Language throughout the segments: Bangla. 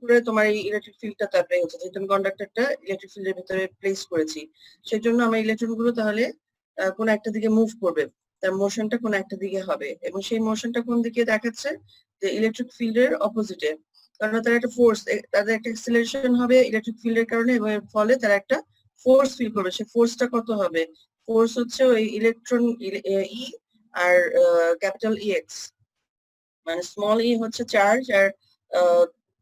করে তোমার এই ইলেকট্রিক ফিল্ডটা তো অ্যাপ্লাই হচ্ছে, যেহেতু আমি কন্ডাক্টরটা ইলেকট্রিক ফিল্ডের ভিতরে প্লেস করেছি, সেই জন্য আমার ইলেকট্রন গুলো তাহলে কোনো একটা দিকে মুভ করবে, তার মোশনটা কোনো একটা দিকে হবে, এবং সেই মোশনটা কোন দিকে দেখাচ্ছে, যে ইলেকট্রিক ফিল্ডের অপোজিটে, কারণ তার একটা ফোর্স, তাদের একটা অ্যাক্সিলারেশন হবে ইলেকট্রিক ফিল্ডের কারণে, এবং এর ফলে তারা একটা ফোর্স ফিল করবে। সেই ফোর্সটা কত হবে? ফোর্স হচ্ছে ওই ইলেকট্রন ই আর ক্যাপিটাল ইএক্স, মানে স্মল ই হচ্ছে চার্জ, আর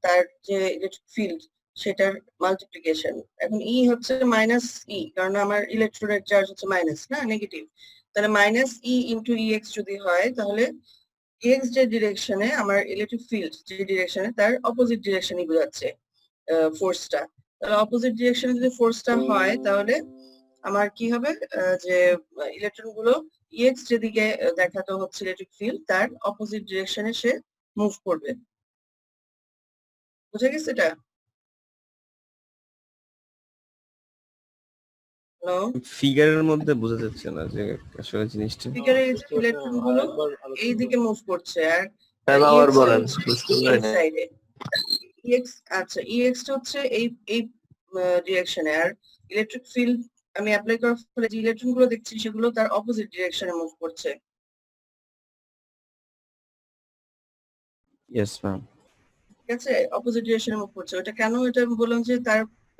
তার যে ইলেকট্রিক ফিল্ড সেটার মাল্টিপ্লিকেশন। এখন ই হচ্ছে মাইনাস ই, কারণ আমার ইলেকট্রনের চার্জ হচ্ছে মাইনাস, না নেগেটিভ, তাহলে মাইনাস ই ইন্টু ইএক্স যদি হয়, তাহলে এক্স যে ডিরেকশনে আমার ইলেকট্রিক ফিল্ড যে ডিরেকশনে, তার অপোজিট ডিরেকশনই বোঝাচ্ছে ফোর্সটা। তাহলে অপোজিট ডিরেকশনে যদি ফোর্সটা হয়, তাহলে আমার কি হবে, যে ইলেকট্রন গুলো ইএক্স যেদিকে দেখাতে হচ্ছে ইলেকট্রিক ফিল্ড, তার অপোজিট ডিরেকশনে সে মুভ করবে। বুঝা গেছে এটা? হ্যালো, ফিগারের মধ্যে বোঝা যাচ্ছে না যে আসলে জিনিসটা। ফিগারে ইলেকট্রন গুলো এই দিকে মুভ করছে, আর আবার ইএক্স বলেন, এই সাইডে। ইএক্স, আচ্ছা, ইএক্স টা হচ্ছে এই এই ডিরেকশনে, আর ইলেকট্রিক ফিল্ড আমি অ্যাপ্লাই করার ফলে যে ইলেকট্রন গুলো দেখছি সেগুলো তার অপোজিট ডিরেকশনে মুভ করছে। Yes ma'am. ঠিক আছে, অপোজিট ডিরেকশনে মুভ করছে। ওটা কেন, এটা আমি বললাম যে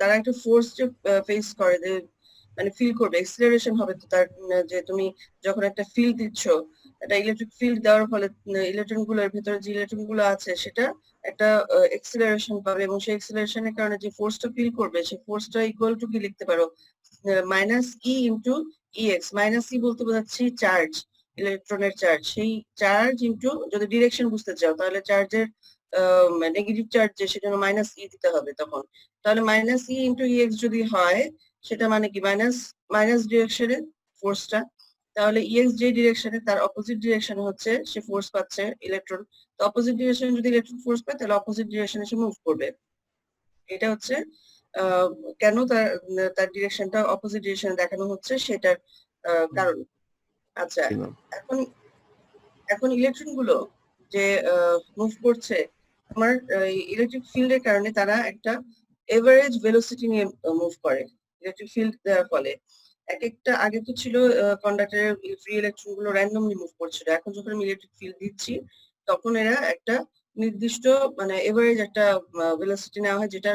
তারা একটা ফোর্স যে ফেস করে, যে মানে ফিল করবে, এক্সিলারেশন হবে। তো তার যে তুমি যখন একটা ফিল্ড দিচ্ছ, একটা ইলেকট্রিক ফিল্ড দেওয়ার ফলে ইলেকট্রন গুলোর ভিতরে যে ইলেকট্রন গুলো আছে সেটা একটা এক্সিলারেশন পাবে, এবং সেই এক্সিলারেশনের কারণে যে ফোর্সটা ফিল করবে, সেই ফোর্সটা ইকুয়াল টু কি লিখতে পারো, minus E into EX. Minus E বলতে বোঝাচ্ছি চার্জ, ইলেকট্রনের চার্জ, সেই চার্জ ইন্টু, যদি ডিরেকশন বুঝতে চাও তাহলে চার্জের নেগেটিভ চার্জ যে, সেজন্য মাইনাস ই দিতে হবে তখন। তাহলে মাইনাস ই ইন্টু ইএক্স যদি হয়, সেটা মানে কি, মাইনাস মাইনাস ডিরেকশনে ফোর্সটা, তাহলে ইএক্স যে ডিরেকশনে, তার অপোজিট ডিরেকশনে হচ্ছে সে ফোর্স পাচ্ছে ইলেকট্রন। তো অপোজিট ডিরেকশনে যদি ইলেকট্রন ফোর্স পায়, তাহলে অপোজিট ডিরেকশনে সে মুভ করবে। এটা হচ্ছে কেন তার তার ডিরেকশনটা অপোজিট ডিরেকশনে দেখানো হচ্ছে, সেটার কারণ। আচ্ছা, এখন এখন ইলেকট্রন গুলো যে মুভ করছে, আমার ইলেকট্রিক ফিল্ডের কারণে তারা একটা এভারেজ ভেলোসিটি নিয়ে মুভ করে ইলেকট্রিক ফিল্ড দেওয়ার ফলে। এক একটা, আগে তো ছিল কন্ডাক্টরের ফ্রি ইলেকট্রন গুলো র্যান্ডমলি মুভ করছিল, এখন যখন আমি ইলেকট্রিক ফিল্ড দিচ্ছি, তখন এরা একটা নির্দিষ্ট, মানে এভারেজ একটা ভেলোসিটি নেওয়া হয়, যেটা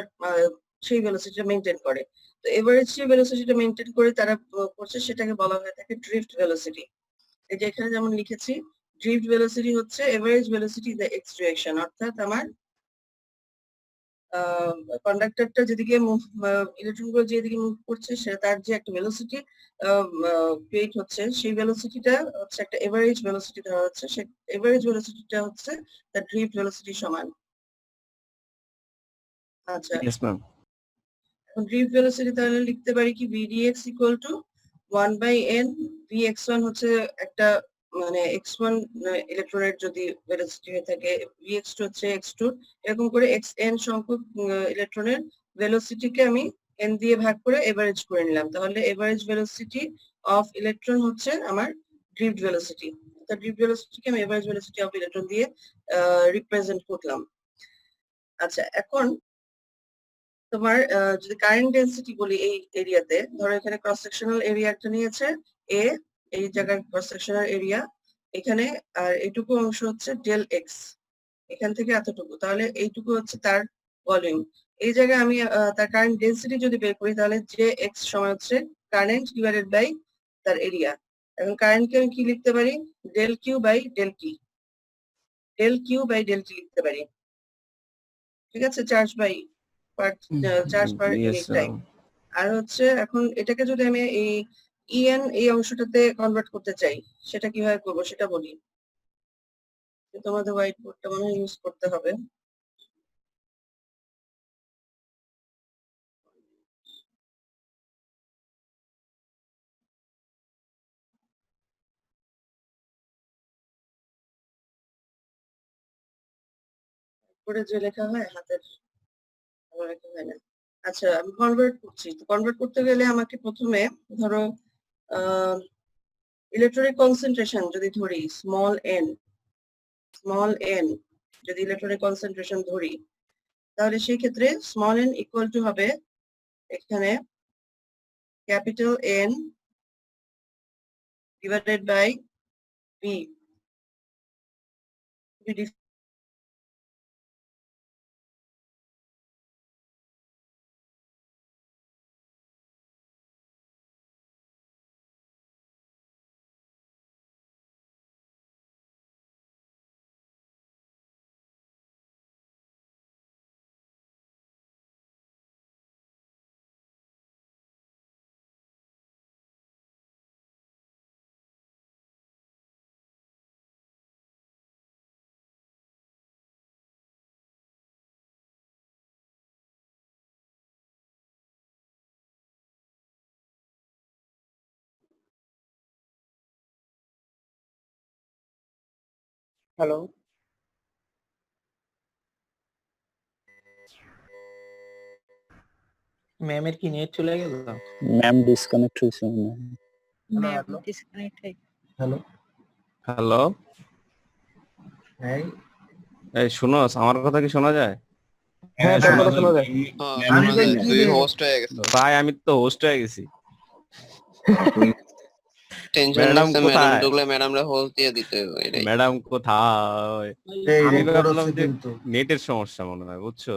সেই ভেলোসিটিটা মেনটেন করে। তো এভারেজ সেই ভেলোসিটিটা মেনটেন করে তারা করছে, সেটাকে বলা হয়ে থাকে ড্রিফট ভেলোসিটি। এই যে এখানে যেমন লিখেছি, ড্রিফট ভেলোসিটি হচ্ছে average velocity in the x direction, অর্থাৎ আমার কন্ডাক্টরটা যেদিকে মুভ, ইলেকট্রন গুলো যেদিকে মুভ করছে, সে তার যে একটা ভেলোসিটি ক্রিয়েট হচ্ছে, সেই ভেলোসিটিটা হচ্ছে একটা এভারেজ ভেলোসিটি ধরা হচ্ছে। সেই এভারেজ ভেলোসিটিটা হচ্ছে তার ড্রিফট ভেলোসিটির সমান। আচ্ছা, ইয়েস ম্যাম। এখন ড্রিফট ভেলোসিটি তাহলে লিখতে পারি কি, vdx equal to 1/n, vx1 হচ্ছে একটা, মানে x1 ইলেকট্রনের যদি ভেলোসিটি হয়ে থাকে, vx2 হচ্ছে x2, এরকম করে xn সংখ্যক ইলেকট্রনের ভেলোসিটিকে আমি n দিয়ে ভাগ করে এভারেজ করে নিলাম। তাহলে এভারেজ ভেলোসিটি অফ ইলেকট্রন হচ্ছে আমার ড্রিফট ভেলোসিটি। তো ড্রিফট ভেলোসিটিকে আমি এভারেজ ভেলোসিটি অফ ইলেকট্রন দিয়ে রিপ্রেজেন্ট করলাম। আচ্ছা, এখন তোমার যদি কারেন্ট ডেন্সিটি বলি এই এরিয়াতে, ধরো এখানে ক্রস সেকশনাল এরিয়া একটা নিয়েছে এ, এই জায়গার ক্রস সেকশনাল এরিয়া এখানে, আর এইটুকু অংশ হচ্ছে ডেল এক্স, এখান থেকে এতটুকু, তাহলে এইটুকু হচ্ছে তার ভলিউম। এই জায়গায় আমি তার কারেন্ট ডেন্সিটি যদি বের করি, তাহলে যে এক্স সমান হচ্ছে কারেন্ট ডিভাইডেড বাই তার এরিয়া। এখন কারেন্টকে আমি কি লিখতে পারি, del Q by del T, del Q by del T লিখতে পারি। ঠিক আছে, charge by charge per unit time. আর হচ্ছে এখন এটাকে যদি আমি এই ইএন এই অংশটাতে কনভার্ট করতে চাই, সেটা কিভাবে করবো সেটা বলি। তোমাদের হোয়াইট বোর্ডটা মনে হয় ইউজ করতে হবে। করে যে লেখা হয় হাতের, আমার লেখা হয় না। আচ্ছা, আমি কনভার্ট করছি। তো কনভার্ট করতে গেলে আমাকে প্রথমে ধরো ইলেকট্রনিক কনসেন্ট্রেশন যদি ধরি স্মল এন, যদি ইলেকট্রনিক কনসেন্ট্রেশন ধরি, তাহলে সেই ক্ষেত্রে স্মল n ইকুয়াল টু হবে এখানে capital N divided by V। Hello, ম্যামের কি নেট চলে গেল? ম্যাম ডিসকানেক্ট হয়েছে মনে হয়। ম্যাম ডিসকানেক্ট হয়ে হ্যালো, হ্যালো, হ্যাঁ এই শোনো, আমার কথা কি শোনা যায়? হ্যাঁ তোর কথা শোনা যায়। আমি তো কি তুই রে? হোস্ট হয়ে গেছিস। ভাই আমি তো হোস্ট হয়ে গেছি। টেনশন ম্যাডাম নিচ্ছে, ম্যাডাম কোথায়? ঢুকলে ম্যাডামরা হোস্ট দিয়ে দিতে হবে এটাই। ম্যাডাম কোথায়? এই আমি রেকর্ড ভাবলাম হচ্ছে যে কিন্তু। নেটের সমস্যা মনে হয়, বুঝছো?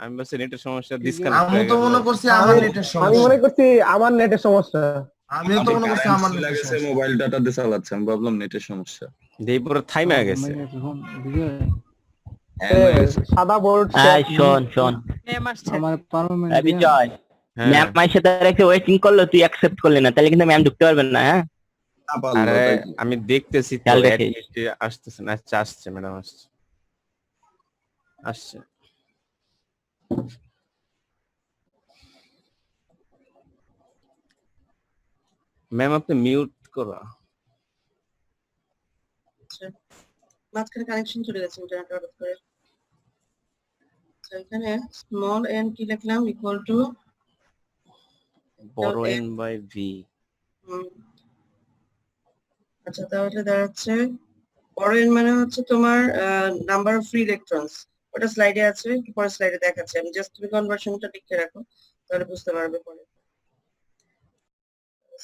আমি ভাবছি নেটের সমস্যা, আমি ডিসকানেক্ট হয়ে তো গেল। মনে করছি আমার নেটের আমি সমস্যা। মনে করছি আমার নেটের সমস্যা। আমিও তো মনে করছি আমার নেটের গেছে, সমস্যা। মোবাইল ডাটা দিয়ে চালাচ্ছে, আমি ভাবলাম নেটের সমস্যা। দেই পুরো থাইমা গেছে। হ্যাং হয়ে গেছে। সাদা বোর্ড শোন ম্যাম আসছে আমার পারমানেন্ট বিজয়, হ্যাঁ ম্যাম আমার সাথে রেখে ওয়েটিং করলো, তুই অ্যাকসেপ্ট করলি না, তাহলে কিন্তু ম্যাম ঢুকতে পারবেন না। হ্যাঁ না পারলো, আরে তাই কি? আমি দেখতেছি তো খেয়াল রাখিস। অ্যাডমিট আসতেছে না। আচ্ছা আসছে, ম্যাডাম আসছে আসছে। ম্যাম আপনি মিউট করা। আচ্ছা, মাঝখানে কানেকশন চলে গেছে ইন্টারনেট হঠাৎ করে। আচ্ছা, এখানে স্মল n কি লিখলাম ইকুয়াল টু বড় এন বাই ভি। আচ্ছা, তাহলে দাঁড়াচ্ছে বড় n মানে হচ্ছে তোমার নাম্বার অফ ফ্রি ইলেকট্রনস। ওটা স্লাইডে আছে, একটু পরে স্লাইডে দেখাচ্ছে। আমি জাস্ট তুমি কনভার্সনটা লিখে রাখো, তাহলে বুঝতে পারবে পরে।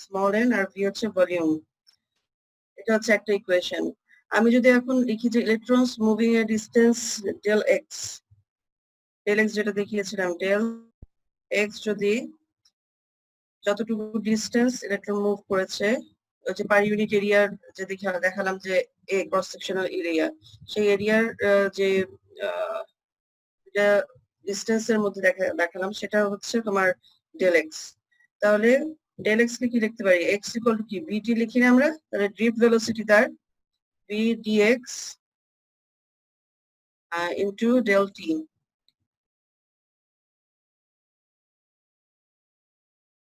স্মল n আর v হচ্ছে ভলিউম। এটা হচ্ছে একটা ইকুয়েশন। আমি যদি এখন লিখি যে ইলেকট্রনস মুভিং এ ডিসটেন্স ডেল এক্স, যেটা দেখিয়েছিলাম, ডেল এক্স যদি যতটুকু ডিস্টেন্স ইলেকট্রন মুভ করেছে, ওই যে পার ইউনিট এরিয়ার যে দেখালাম যে এ ক্রস সেকশনাল এরিয়া, সেই এরিয়ার যে ডিস্টেন্সের মধ্যে দেখালাম, সেটা হচ্ছে তোমার ডেল এক্স। তাহলে ডেল এক্স কে কি লিখতে পারি? এক্স ইকুয়াল টু কি ভিটি লিখি না আমরা? তাহলে ড্রিফট ভেলোসিটি তার V DX into del T.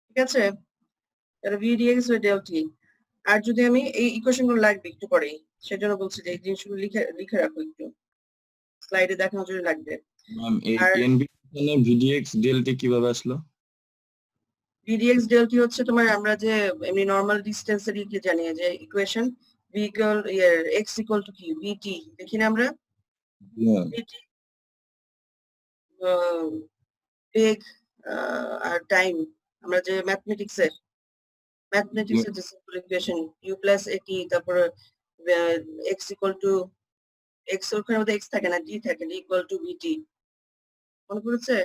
ঠিক আছে, তাহলে V DX by del T. আর যদি আমি এই ইকুয়েশন গুলো লাগবে একটু পরেই, সেজন্য বলছি যে এই জিনিসগুলো লিখে লিখে রাখো, একটু স্লাইডে দেখানোর জন্য লাগবে। ম্যাম এই আর এনবি এর ভিডিএক্স ডেলটি কিভাবে আসলো? ভিডিএক্স ডেল টি হচ্ছে তোমার আমরা যে এমনি নরমাল ডিসটেন্সের কি জানি যে equation, V equal x equal two কি ভিটি দেখি না আমরা? হ্যাঁ, ভিটি বেগ আর টাইম, আমরা যে ম্যাথমেটিক্সের যে সিম্পল ইকুয়েশন ইউ প্লাস এটি, তারপর এক্স ইকুয়াল টু এক্স, ওখানে মধ্যে এক্স থাকে না, ডি থাকে, ডি ইকুয়াল টু ভিটি। মনে পড়েছে?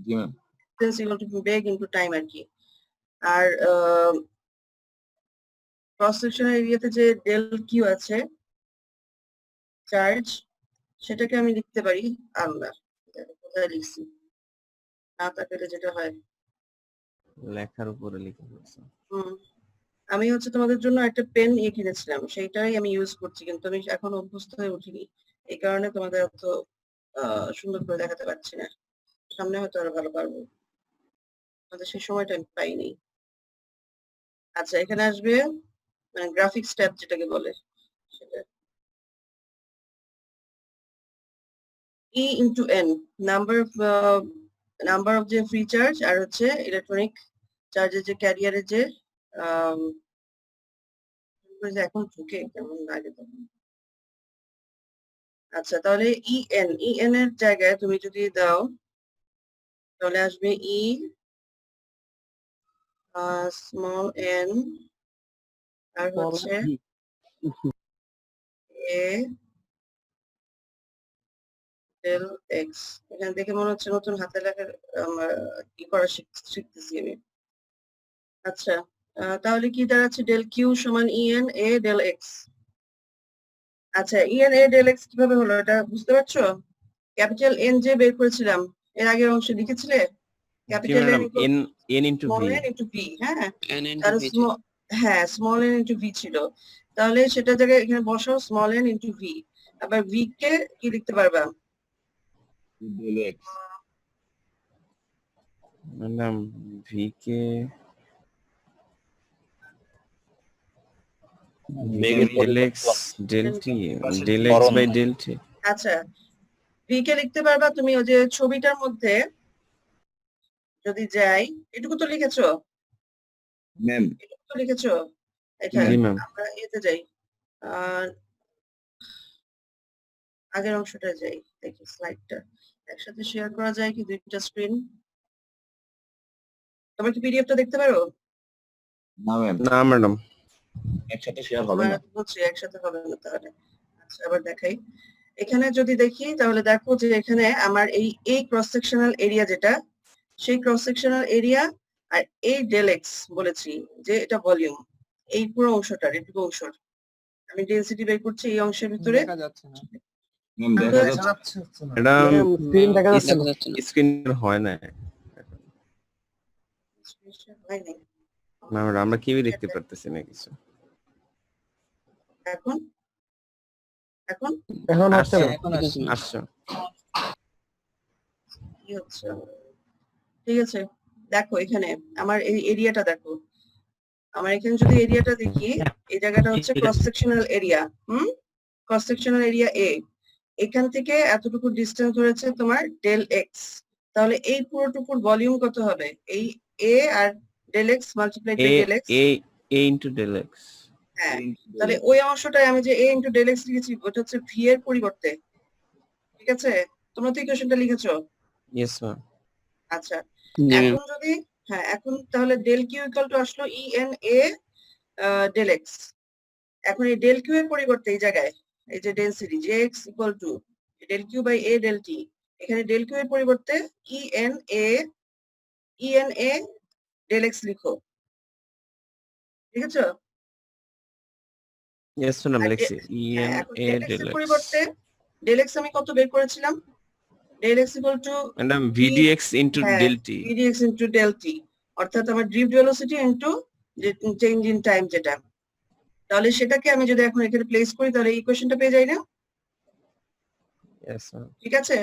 জি ম্যাম। ডিসটেন্স ইকুয়াল টু বেগ ইনটু টাইম আর কি। আর ক্রস সেকশনাল এরিয়াতে যে ডেল কিউ আছে চার্জ, সেটাকে আমি লিখতে পারি আলাদা। কোথায় লিখছি না তাকালে যেটা হয়। লেখার উপরে লিখে দিয়েছে। আমি হচ্ছে তোমাদের জন্য একটা পেন কিনেছিলাম, সেইটাই আমি ইউজ করছি, কিন্তু আমি এখন অভ্যস্ত হয়ে উঠিনি, এই কারণে তোমাদের অত সুন্দর করে দেখাতে পারছি না। সামনে হয়তো আরো ভালো পারবো, আমাদের সেই সময়টা আমি পাইনি। আচ্ছা, এখানে আসবে মানে গ্রাফিক্স ট্যাব যেটাকে বলে, সেটা E into n, number of যে ফ্রি চার্জ আর হচ্ছে ইলেকট্রনিক চার্জের যে ক্যারিয়ারের যে এখন ঢুকে কেমন লাগে তখন। আচ্ছা তাহলে ইএন এর জায়গায় তুমি যদি দাও তাহলে আসবে ই স্মল এন আর হচ্ছে এ ডেল এক্স। এখানে দেখে মনে হচ্ছে নতুন হাতে লেখার কি করা শিখতেছি আমি। আচ্ছা তাহলে কি দাঁড়াচ্ছে ডেল কিউ সমান ইএন এ ডেল এক্স। আচ্ছা ইএন এ ডেল এক্স কিভাবে হলো এটা বুঝতে পারছো? ক্যাপিটাল এন যে বের করেছিলাম এর আগের অংশে লিখেছিলে জি capital madam, N N into small V. N into V. হ্যাঁ n into তাহলে v হ্যাঁ স্মল এন ইন্টু ভি ছিল, তাহলে সেটা জায়গায় এখানে বসাও স্মল এন ইন্টু ভি। আবার ভি কে কি লিখতে পারবা? ডেল এক্স ম্যাডাম ভি কে del X del T, del X by del T. আচ্ছা ভি কে লিখতে পারবা তুমি ওই যে ছবিটার মধ্যে যদি যাই, এটুকু তো লিখেছো, ম্যাম এটুকু তো লিখেছো। এটা জি ম্যাম। আমরা এতে যাই, আর আগের অংশটা যাই, দেখি স্লাইডটা একসাথে শেয়ার করা যায় কি দুইটা স্ক্রিন? তোমরা কি পিডিএফটা দেখতে পারো? না ম্যাম, না ম্যাডাম। একসাথে শেয়ার হবে আমরা না। বলছি একসাথে হবে না তাহলে। আচ্ছা আবার দেখাই, এখানে যদি দেখি তাহলে দেখো যে এখানে আমার এই ক্রস সেকশনাল এরিয়া যেটা, সেই ক্রস সেকশনাল এরিয়া আর এই ডেল এক্স বলেছি যে এটা ভলিউম, এই পুরো অংশটার এটুকু অংশর আমি ডেনসিটি বের করছি এই অংশের ভিতরে। দেখা যাচ্ছে না ম্যাম দেখা দেখা যাচ্ছে যাচ্ছে হচ্ছে না। এটা স্ক্রিন দেখা যাচ্ছে দেখা না। যাচ্ছে না। স্ক্রিন হয় না। হয় নাই। না ম্যাডাম, আমরা কেউই দেখতে পারতেছি না কিছু। এখন এখন এখন হচ্ছে আসছে, না। এখন ঠিক আসছে। আছে আসছে। কি হচ্ছে? ঠিক আছে দেখো এখানে আমার এই এরিয়াটা দেখো, আমার এখানে যদি এরিয়াটা দেখি এই জায়গাটা হচ্ছে cross sectional area. Cross sectional area A, এখান থেকে এতটুকু ডিসটেন্স ধরেছে তোমার ডেল এক্স, তাহলে এই পুরোটুকুর ভলিউম কত হবে? এই এ আর del X multiplied by del X. A into del X. হ্যাঁ তাহলে ওই অংশটাই আমি যে এ ইন্টু ডেল এক্স লিখেছি ওটা হচ্ছে ভি এর পরিবর্তে। ঠিক আছে, তোমরা তো ইকুয়েশনটা লিখেছো। Yes ma'am. আচ্ছা জি ম্যাম। এখন যদি এখন তাহলে ডেল কিউ ইকুয়াল টু আসলো E N A del X. এখন এই ডেল কিউ এর পরিবর্তে এই জায়গায় এই যে density J X equal to del Q by A del T, এখানে ডেল কিউ এর পরিবর্তে E N A del X লিখো। ঠিক আছে, ইয়েস ম্যাডাম আর লিখছি ই এন এখন এ ডেল এক্স ডেল এর এক্স। পরিবর্তে ডেল এক্স আমি কত বের করেছিলাম? Del X equal to madam VDX into del T. VDX into del T, অর্থাৎ আমার drift velocity into change in time যেটা। তাহলে সেটাকে আমি যদি এখন এখানে প্লেস করি তাহলে ইকুয়েশনটা পেয়ে যাই না? Yes ma'am. ঠিক আছে,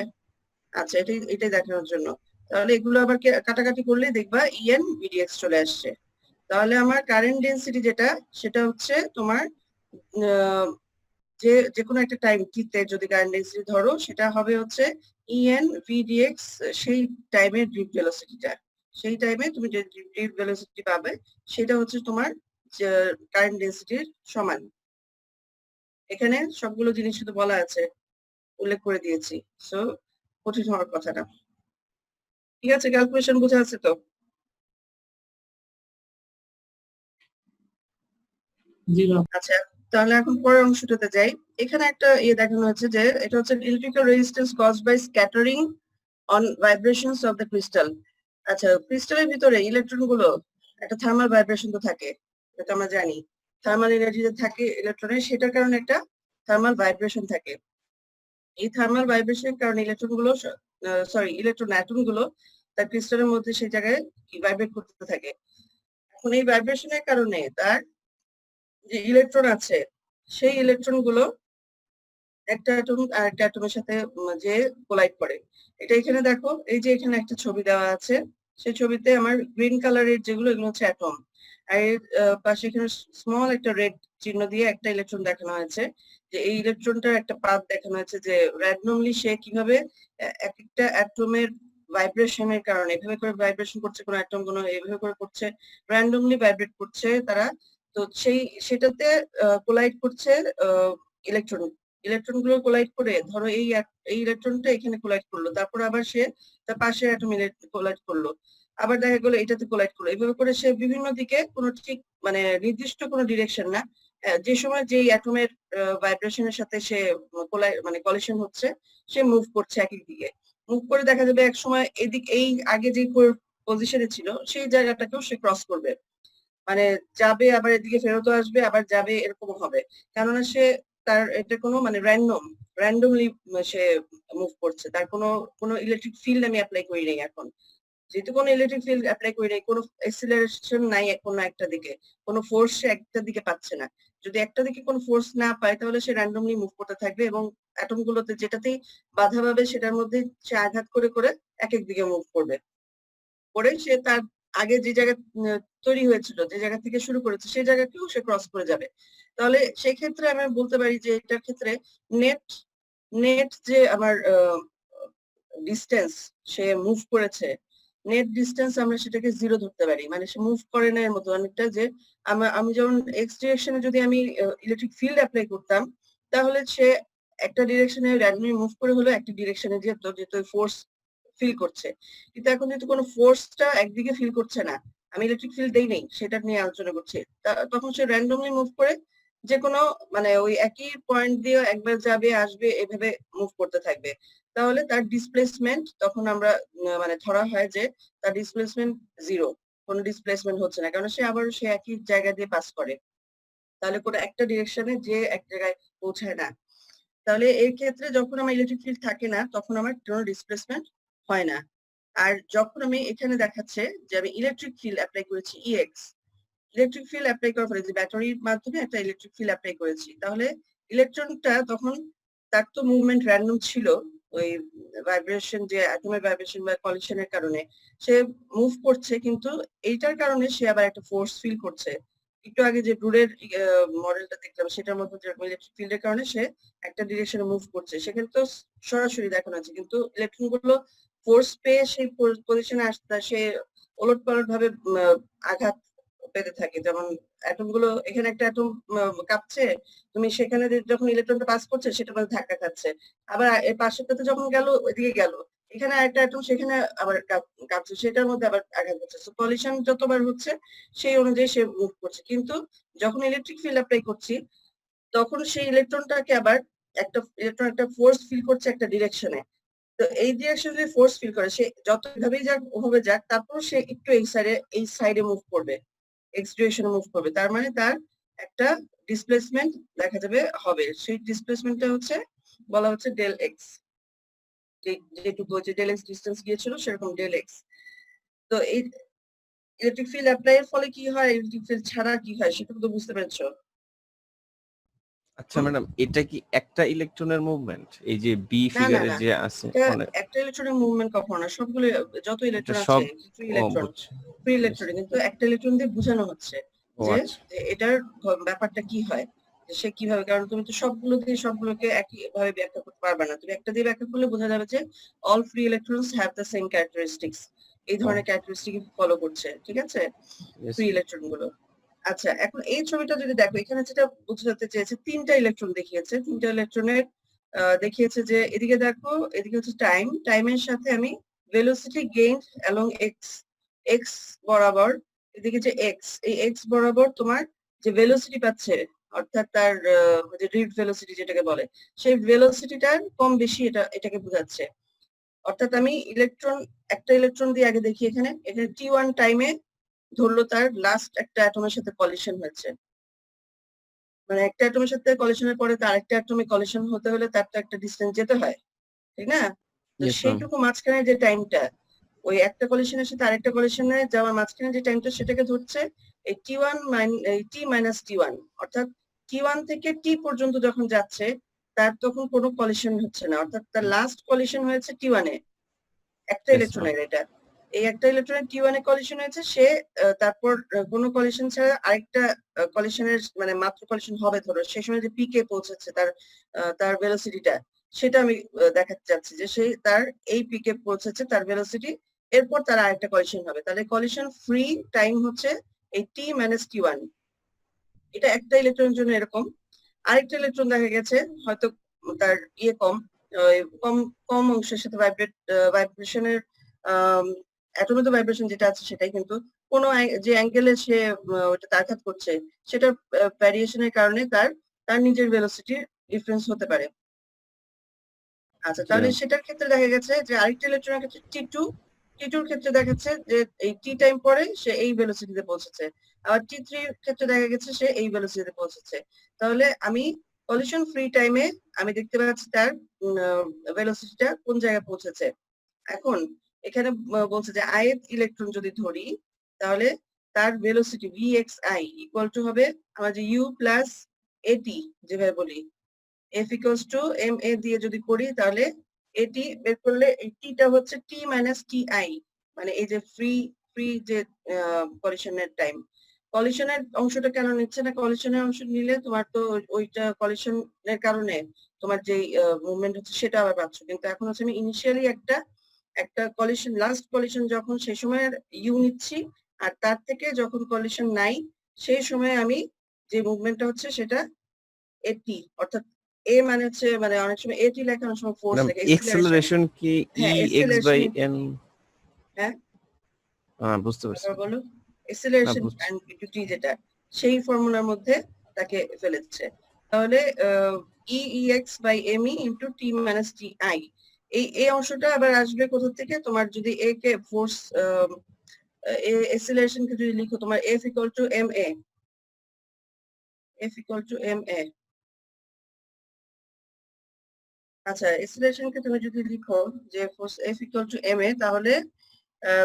আচ্ছা এটাই দেখানোর জন্য। তাহলে এগুলো আবার কাটাকাটি করলে দেখবা ইএন ভিডিএক্স চলে আসছে। তাহলে আমার কারেন্ট ডেনসিটি যেটা সেটা হচ্ছে তোমার যে কোনো একটা টাইম টিতে যদি কারেন্ট ডেনসিটি ধরো সেটা হবে হচ্ছে ইএন ভিডিএক্স, সেই টাইমের ড্রিফট ভেলোসিটিটা, সেই টাইমে তুমি যে ড্রিফট ভেলোসিটি পাবে সেটা হচ্ছে তোমার কারেন্ট ডেনসিটির সমান। এখানে সবগুলো জিনিস শুধু বলা আছে, উল্লেখ করে দিয়েছি, সো কঠিন হওয়ার কথা না। ঠিক আছে, ক্যালকুলেশন বোঝা আছে তো? আচ্ছা তাহলে এখন পরের অংশটাতে যাই। এখানে একটা দেখানো হচ্ছে যে এটা হচ্ছে electrical resistance caused by scattering on vibrations of the crystal. আচ্ছা ক্রিস্টালের ভিতরে ইলেকট্রন গুলো একটা থার্মাল ভাইব্রেশন তো থাকে, এটা আমরা জানি। থার্মাল এনার্জি যে থাকে ইলেকট্রনের সেটার কারণে একটা থার্মাল ভাইব্রেশন থাকে। এই থার্মাল ভাইব্রেশনের কারণে ইলেকট্রন গুলো ইলেকট্রন অ্যাটম গুলো তার ক্রিস্টালের মধ্যে সেই জায়গায় ভাইব্রেট করতে থাকে। এখন এই ভাইব্রেশনের কারণে তার যে ইলেকট্রন আছে সেই ইলেকট্রন গুলো একটা অ্যাটম আর একটা অ্যাটমের সাথে যে কোলাইড করে। এটা এখানে দেখো, এই যে এখানে একটা ছবি দেওয়া আছে, সেই ছবিতে আমার গ্রিন কালারের যেগুলো এগুলো হচ্ছে অ্যাটম, আর এর পাশে এখানে স্মল একটা রেড চিহ্ন দিয়ে একটা ইলেকট্রন দেখানো হয়েছে, যে এই ইলেকট্রনটার একটা পাথ দেখানো হয়েছে যে র্যান্ডমলি সে কিভাবে এক একটা অ্যাটমের ভাইব্রেশনের কারণে এভাবে করে ভাইব্রেশন করছে, কোনো অ্যাটম কোনো এভাবে করে করছে, র্যান্ডমলি ভাইব্রেট করছে তারা, তো সেটাতে কোলাইড করছে ইলেকট্রন ইলেকট্রন গুলো কোলাইড করে, ধরো এই ইলেকট্রনটা এখানে কোলাইড করলো, তারপর আবার সে তার পাশের অ্যাটম কোলাইড করলো, আবার দেখা গেলো এটাতে কোলাইড করলো, এভাবে করে সে বিভিন্ন দিকে কোনো ঠিক মানে নির্দিষ্ট কোনো ডিরেকশন না, যে সময় যেই অ্যাটমের ভাইব্রেশনের সাথে সে মানে কলিশন হচ্ছে, সে মুভ করছে একই দিকে। মুভ করে দেখা যাবে এক সময় এই আগে যে পজিশনে ছিল সেই জায়গাটাকেও সে ক্রস করবে, মানে যাবে আবার এদিকে ফেরতও আসবে, আবার যাবে, এরকম হবে। কেননা সে তার এটা কোনো মানে র্যান্ডমলি সে মুভ করছে, তার কোনো ইলেকট্রিক ফিল্ড আমি অ্যাপ্লাই করি নাই এখন, যেহেতু কোনো ইলেকট্রিক ফিল্ড অ্যাপ্লাই করি নাই, কোনো এক্সিলারেশন নাই কোনো একটা দিকে, কোনো ফোর্স সে একটা দিকে পাচ্ছে না। যদি একটা দিকে কোনো ফোর্স না পায় তাহলে সে র্যান্ডমলি মুভ করতে থাকবে এবং অ্যাটম গুলোতে যেটাতেই বাধা পাবে সেটার মধ্যে সে আঘাত করে করে এক এক দিকে মুভ করবে, করে সে তার আগে যে জায়গা তৈরি হয়েছিল, যে জায়গা থেকে শুরু করেছে সেই জায়গাকেও সে ক্রস করে যাবে। তাহলে সেই ক্ষেত্রে আমি বলতে পারি যে এটার ক্ষেত্রে নেট যে আমার ডিস্টেন্স সে মুভ করেছে, নেট ডিস্টেন্স আমরা সেটাকে 0 ধরতে পারি, মানে সে মুভ করে না এর মতো অনেকটা, যে আমি যেমন এক্স ডিরেকশনে যদি আমি ইলেকট্রিক ফিল্ড অ্যাপ্লাই করতাম তাহলে সে একটা ডিরেকশনে র্যান্ডমলি মুভ করে হলো একটা ডিরেকশনে যেহেতু ফোর্স ফিল করছে। কিন্তু এখন যেহেতু কোনো ফোর্সটা একদিকে ফিল করছে না, আমি ইলেকট্রিক ফিল্ড দেই নেই, সেটা নিয়ে আলোচনা করছি, তখন সে র্যান্ডমলি মুভ করে যে কোনো মানে ওই একই পয়েন্ট দিয়ে একবার যাবে আসবে এভাবে মুভ করতে থাকবে। তাহলে তার ডিসপ্লেসমেন্ট তখন আমরা মানে ধরা হয় যে তার ডিসপ্লেসমেন্ট 0, কোনো ডিসপ্লেসমেন্ট হচ্ছে না, কারণ সে একই জায়গা দিয়ে পাস করে, তাহলে কোনো একটা ডিরেকশনে যে এক জায়গায় পৌঁছায় না। তাহলে এর ক্ষেত্রে যখন আমার ইলেকট্রিক ফিল্ড থাকে না তখন আমার কোনো ডিসপ্লেসমেন্ট হয় না। আর যখন আমি এখানে দেখাচ্ছে যে আমি ইলেকট্রিক ফিল্ড অ্যাপ্লাই করেছি ইএক্স, ইলেকট্রিক ফিল্ড অ্যাপ্লাই করার ফলে যে ব্যাটারির মাধ্যমে একটা ইলেকট্রিক ফিল্ড অ্যাপ্লাই করেছি, তাহলে ইলেকট্রনটা তখন তার তো মুভমেন্ট র্যান্ডম ছিল, ওই ভাইব্রেশন যে অ্যাটমের ভাইব্রেশন বা কলিশনের কারণে সে মুভ করছে, কিন্তু এইটার কারণে সে আবার একটা ফোর্স ফিল করছে। একটু আগে যে ব্রুডের মডেলটা দেখলাম সেটার মধ্যে যেরকম ইলেকট্রিক ফিল্ডের কারণে সে একটা ডিরেকশনে মুভ করছে, সেখানে তো সরাসরি দেখানো আছে, কিন্তু ইলেকট্রন গুলো ফোর্স পেয়ে সেই পজিশনে আসতে সে ওলট পালট ভাবে আঘাত পেতে থাকে। যেমন অ্যাটম গুলো, এখানে একটা অ্যাটম কাঁপছে, তুমি সেখানে যখন ইলেকট্রনটা পাস করছে সেটা মধ্যে ধাক্কা খাচ্ছে, আবার এর পাশেরটাতে যখন গেল ওইদিকে গেল, এখানে একটা অ্যাটম সেখানে আবার কাঁপছে, সেটার মধ্যে আবার আঘাত করছে, সো কলিশন যতবার হচ্ছে সেই অনুযায়ী সে মুভ করছে। কিন্তু যখন ইলেকট্রিক ফিল্ড অ্যাপ্লাই করছি তখন সেই ইলেকট্রনটাকে আবার একটা ফোর্স ফিল করছে একটা ডিরেকশনে, তো এই ডিরেকশনে যদি ফোর্স ফিল করে সে যতভাবেই যাক ওভাবে যাক, তারপর সে একটু এই সাইডে মুভ করবে, এক্স ডিরেকশনে মুভ করবে, তার মানে তার একটা ডিসপ্লেসমেন্ট দেখা যাবে হবে, সেই ডিসপ্লেসমেন্টটা বলা হচ্ছে ডেল এক্স, যেটুকু যে ডেল এক্স ডিস্টেন্স গিয়েছিল সেরকম ডেল এক্স। তো এই ইলেকট্রিক ফিল্ড অ্যাপ্লাই এর ফলে কি হয়, ইলেকট্রিক ফিল্ড ছাড়া কি হয় সেটা তো বুঝতে পেরেছো? আচ্ছা ম্যাডাম, এটা কি একটা ইলেকট্রনের মুভমেন্ট? এই যে বি না না ফিগারে না, যে আছে এটা অনেক, একটা ইলেকট্রনের মুভমেন্ট কখনো না, সবগুলো যত এটা ইলেকট্রন সব আছে ফ্রি ইলেকট্রন, বুঝছি। ফ্রি ইলেকট্রন, কিন্তু একটা ইলেকট্রন দিয়ে বোঝানো হচ্ছে ও যে আচ্ছা, যে এটার ব্যাপারটা কি হয়, যে সে কিভাবে, কারণ তুমি তো সবগুলোকে একই ভাবে ব্যাখ্যা করতে পারবে না, তুমি একটা দিয়ে ব্যাখ্যা করলে বোঝা যাবে যে all free electrons have the same characteristics, এই ধরনের ক্যারেক্টারিস্টিক ফলো করছে, ঠিক আছে, yes. ফ্রি ইলেকট্রন গুলো। আচ্ছা, এখন এই ছবিটা যদি দেখো, এখানে যেটা বোঝাতে চেয়েছে, 3টা ইলেকট্রন দেখিয়েছে, 3টা ইলেকট্রনের দেখিয়েছে যে এদিকে দেখো, এদিকে হচ্ছে টাইমের সাথে আমি ভেলোসিটি গেইন অ্যালং এক্স বরাবর, এদিকে যে এই এক্স বরাবর তোমার যে ভেলোসিটি পাচ্ছে, অর্থাৎ তার যে রিড ভেলোসিটি যেটাকে বলে, সেই ভেলোসিটিটার কম বেশি এটাকে বোঝাচ্ছে। অর্থাৎ আমি একটা ইলেকট্রন দিয়ে আগে দেখি, এখানে t1 টাইমে ধরলো তার লাস্ট একটা অ্যাটমের সাথে কলিশন হয়েছে, মানে একটা অ্যাটমের সাথে কলিশনের পরে তার আরেকটা অ্যাটমে কলিশন হতে হলে তার তো একটা ডিসটেন্স যেতে হয়, ঠিক না? তো Yes, ma'am. সেইটুকু মাঝখানে যে টাইমটা, ওই একটা কলিশনের সাথে আরেকটা কলিশনে যাওয়ার মাঝখানে যে টাইমটা, সেটাকে ধরছে এই টি মাইনাস টি1, অর্থাৎ টি1 থেকে টি পর্যন্ত যখন যাচ্ছে তার তখন কোনো কলিশন হচ্ছে না, অর্থাৎ তার লাস্ট কলিশন হয়েছে টি1 এ, একটা Yes, ইলেকট্রনের, এটা এই একটা ইলেকট্রনের টি1 এ কলিশন হয়েছে, সে তারপর কোনো কলিশন ছাড়া আরেকটা কলিশনের মানে মাত্র কলিশন হবে, ধরো সেই সময় যে পিকে পৌঁছেছে তার ভেলোসিটিটা, সেটা আমি দেখাতে চাচ্ছি যে সে তার এই পিকে পৌঁছেছে তার ভেলোসিটি, এরপর তার আরেকটা কলিশন হবে, তাহলে কলিশন ফ্রি টাইম হচ্ছে এই টি মাইনাস টি1, এটা একটা ইলেকট্রনের জন্য এরকম। আরেকটা ইলেকট্রন দেখা গেছে হয়তো তার ইয়ে কম, কম কম অংশের সাথে ভাইব্রেশনের অ্যাটমিক ভাইব্রেশন যেটা আছে সেটাই, কিন্তু কোনো যে অ্যাঙ্গেলে সে ওটা আঘাত করছে সেটার ভ্যারিয়েশনের কারণে তার তার নিজের ভেলোসিটি ডিফারেন্স হতে পারে। আচ্ছা, তাহলে সেটার ক্ষেত্রে দেখা গেছে যে আরেকটা ইলেকট্রনের ক্ষেত্রে টি2 এর ক্ষেত্রে দেখাচ্ছে যে এই টি টাইম পরে সে এই ভেলোসিটিতে পৌঁছেছে, আবার টি3 এর ক্ষেত্রে দেখা গেছে সে এই ভেলোসিটিতে পৌঁছেছে। তাহলে আমি কলিশন ফ্রি টাইমে আমি দেখতে পাচ্ছি তার ভেলোসিটিটা কোন জায়গায় পৌঁছেছে। এখন এখানে বলছে যে ith ইলেকট্রন যদি ধরি তাহলে তার ভেলোসিটি vxi ইকুয়াল টু হবে আমরা যে u প্লাস এটি যেভাবে বলি f ইকুয়ালস টু ma দিয়ে যদি করি তাহলে এটি বের করলে এই টিটা হচ্ছে t মাইনাস ti, মানে এই যে ফ্রি যে কলিশনের টাইম। কলিশনের অংশটা কেন নিচ্ছে না? কলিশনের অংশ নিলে তোমার তো ওইটা কলিশনের কারণে তোমার যে মুভমেন্ট হচ্ছে সেটা আবার পাচ্ছ, কিন্তু এখন হচ্ছে আমি ইনিশিয়ালি একটা কলিশন, লাস্ট কলিশন যখন সেই সময়ের ইউ নিচ্ছি, আর তার থেকে যখন কলিশন নাই সেই সময় আমি যে মুভমেন্টটা হচ্ছে সেটা এটি, অর্থাৎ এ মানে হচ্ছে মানে অনেক সময় এটি লেখা অনেক সময় ফোর্স লেখা, এক্সেলারেশন কি হ্যাঁ, ex/n? হ্যাঁ বুঝতে পারছি। বলো এক্সেলারেশন বুঝছি। এন্ড টি যেটা সেই ফর্মুলার মধ্যে তাকে ফেলেছে। তাহলে ex/me into t minus ti, এই অংশটা আবার আসবে কোথা থেকে? তোমার যদি a কে ফোর্স এক্সেলারেশন কে যদি লিখো তোমার f ইকুয়াল টু ma, আচ্ছা এক্সেলারেশন কে তুমি যদি লিখো যে force f equal to ma, তাহলে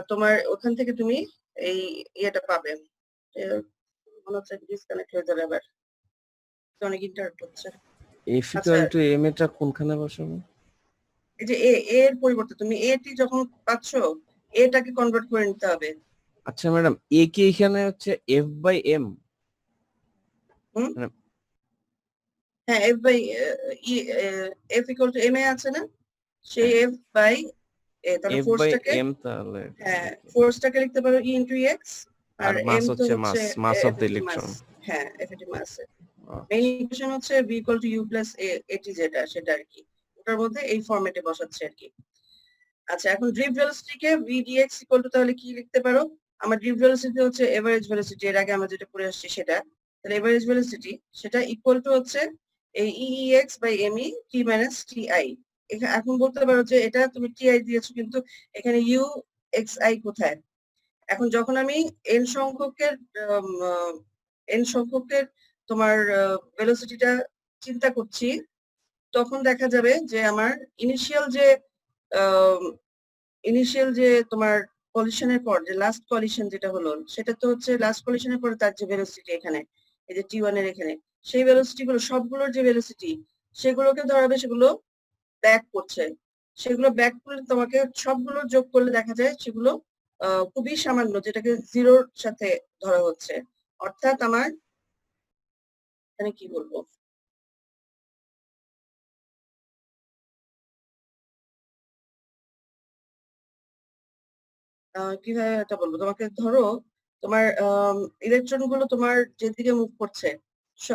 তোমার ওখান থেকে তুমি এই ইয়েটা পাবে। মনে হচ্ছে ডিসকানেক্ট হয়ে যাবে আবার, অনেক ইন্টারাপ্ট হচ্ছে। f ইকুয়াল টু m এটা কোনখানে বসাবো? এই যে এর পরিবর্তে তুমি এটি যখন পাচ্ছ এটাকে কনভার্ট করে নিতে হবে। আচ্ছা ম্যাডাম, a কি এখানে হচ্ছে f/m? হ্যাঁ f ইকুয়াল টু ma আছে না, সেই f বাই তাহলে ফোর্সটাকে f/m, তাহলে হ্যাঁ ফোর্সটাকে লিখতে পারো e ইনটু x, আর m মাস তো হচ্ছে মাস অফ দ্য F ইলেকট্রন। হ্যাঁ FAT মাস। মেইন ইকুয়েশন হচ্ছে v equal to u plus at যেটা সেটা আর কি, ওটার মধ্যে এই ফরম্যাটে বসাচ্ছে আর কি। আচ্ছা, এখন ড্রিফট ভেলোসিটিকে vdx ইকুয়াল টু তাহলে কি লিখতে পারো? আমার ড্রিফট ভেলোসিটি হচ্ছে এভারেজ ভেলোসিটি, এর আগে আমরা যেটা পড়ে আসছি সেটা, তাহলে এভারেজ ভেলোসিটি সেটা ইকুয়াল টু হচ্ছে এই ex/me t মাইনাস ti। এখন বলতে পারো যে এটা তুমি ti দিয়েছো কিন্তু এখানে u xi কোথায়? এখন যখন আমি n সংখ্যকের তোমার ভেলোসিটিটা চিন্তা করছি তখন দেখা যাবে যে আমার ইনিশিয়াল যে তোমার কলিশনের পর যে লাস্ট কলিশন যেটা হলো সেটা তো হচ্ছে লাস্ট কলিশনের পরে তার যে ভেলোসিটি এখানে এই যে t1 এর এখানে সেই ভেলোসিটি গুলো সবগুলোর যে ভেলোসিটি সেগুলোকে ধরাবে, সেগুলো ব্যাক করছে, সেগুলো ব্যাক করলে তোমাকে সবগুলো যোগ করলে দেখা যায় সেগুলো খুবই সামান্য, যেটাকে জিরোর সাথে ধরা হচ্ছে। অর্থাৎ আমার এখানে কি বলবো, কিভাবে এটা বলবো তোমাকে, ধরো তোমার ইলেকট্রন গুলো তোমার যেদিকে মুভ করছে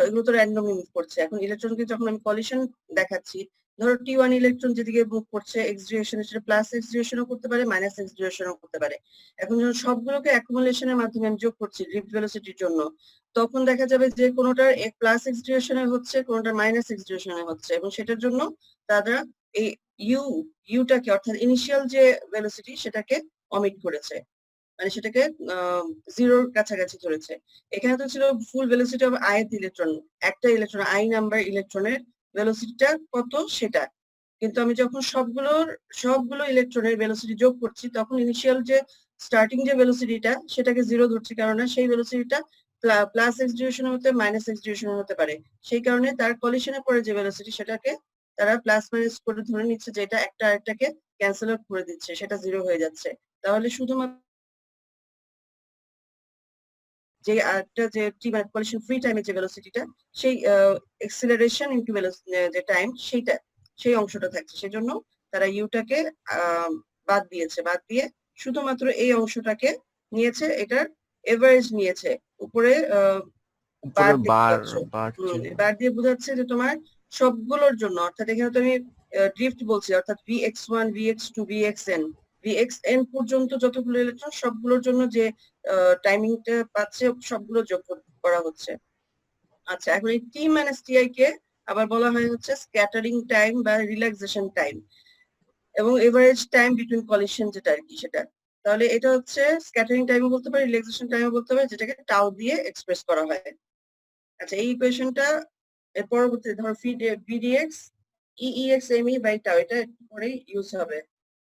এগুলো তো র্যান্ডমলি মুভ করছে। এখন ইলেকট্রনকে যখন আমি কলিশন দেখাচ্ছি, ধরো t1 ইলেকট্রন যেদিকে মুভ করছে এক্স ডিরেকশনে, সেটা প্লাস এক্স ডিরেকশনও করতে পারে মাইনাস এক্স ডিরেকশনও করতে পারে। এখন যখন সবগুলোকে অ্যাকুমুলেশনের মাধ্যমে আমি যোগ করছি ড্রিফট ভেলোসিটির জন্য, তখন দেখা যাবে যে কোনোটার প্লাস এক্স ডিরেকশনে হচ্ছে, কোনোটার মাইনাস এক্স ডিরেকশনে হচ্ছে, এবং সেটার জন্য তারা এই ইউটাকে অর্থাৎ ইনিশিয়াল যে ভেলোসিটি সেটাকে অমিট করেছে, মানে সেটাকে জিরোর কাছাকাছি ধরেছে। এখানে তো ছিল ফুল ভেলোসিটি অফ ith ইলেকট্রন, একটা ইলেকট্রন i নাম্বার ইলেকট্রনের ভেলোসিটিটা কত সেটা, কিন্তু আমি যখন সবগুলো ইলেকট্রনের ভেলোসিটি যোগ করছি তখন ইনিশিয়াল যে স্টার্টিং যে ভেলোসিটিটা সেটাকে জিরো ধরছি, কারণ সেই ভেলোসিটিটা প্লাস এক্স ডিরেকশন হতে মাইনাস এক্স ডিরেকশন হতে পারে। সেই কারণে তার কলিশনে পরে যে ভেলোসিটি সেটাকে তারা প্লাস মাইনাস করে ধরে নিচ্ছে, যে এটা একটা আরেকটাকে ক্যান্সেল আউট করে দিচ্ছে, সেটা জিরো হয়ে যাচ্ছে। তাহলে শুধুমাত্র যে আরেকটা যে কলিশন ফ্রি টাইমের যে ভেলোসিটিটা সেই এক্সিলারেশন ইনটু যে টাইম সেই অংশটা থাকছে, সেজন্য তারা ইউটাকে বাদ দিয়ে শুধুমাত্র এই অংশটাকে নিয়েছে, এটার এভারেজ নিয়েছে। উপরে বার দিয়ে বোঝাচ্ছে যে তোমার সবগুলোর জন্য, অর্থাৎ এখানে তো আমি ড্রিফট বলছি, অর্থাৎ Vx1, Vx2, Vxn, Vxn পর্যন্ত যতগুলো ইলেকট্রন সবগুলোর জন্য যে টাইমিংটা পাচ্ছে সবগুলো যোগ করা হচ্ছে। আচ্ছা, এখন এই T মাইনাস টিআই কে আবার বলা হয় হচ্ছে স্ক্যাটারিং টাইম বা রিল্যাক্সেশন টাইম এবং এভারেজ টাইম বিটুইন কলিশন যেটা আর কি সেটা। তাহলে এটা হচ্ছে স্ক্যাটারিং টাইমও বলতে পারি, রিল্যাক্সেশন টাইমও বলতে পারি, যেটাকে টাউ দিয়ে এক্সপ্রেস করা হয়। আচ্ছা, এই ইকুয়েশনটা এর পরবর্তী ধরো ভিডিএক্স EEXME বাই টাউ, এটা একটু পরেই ইউজ হবে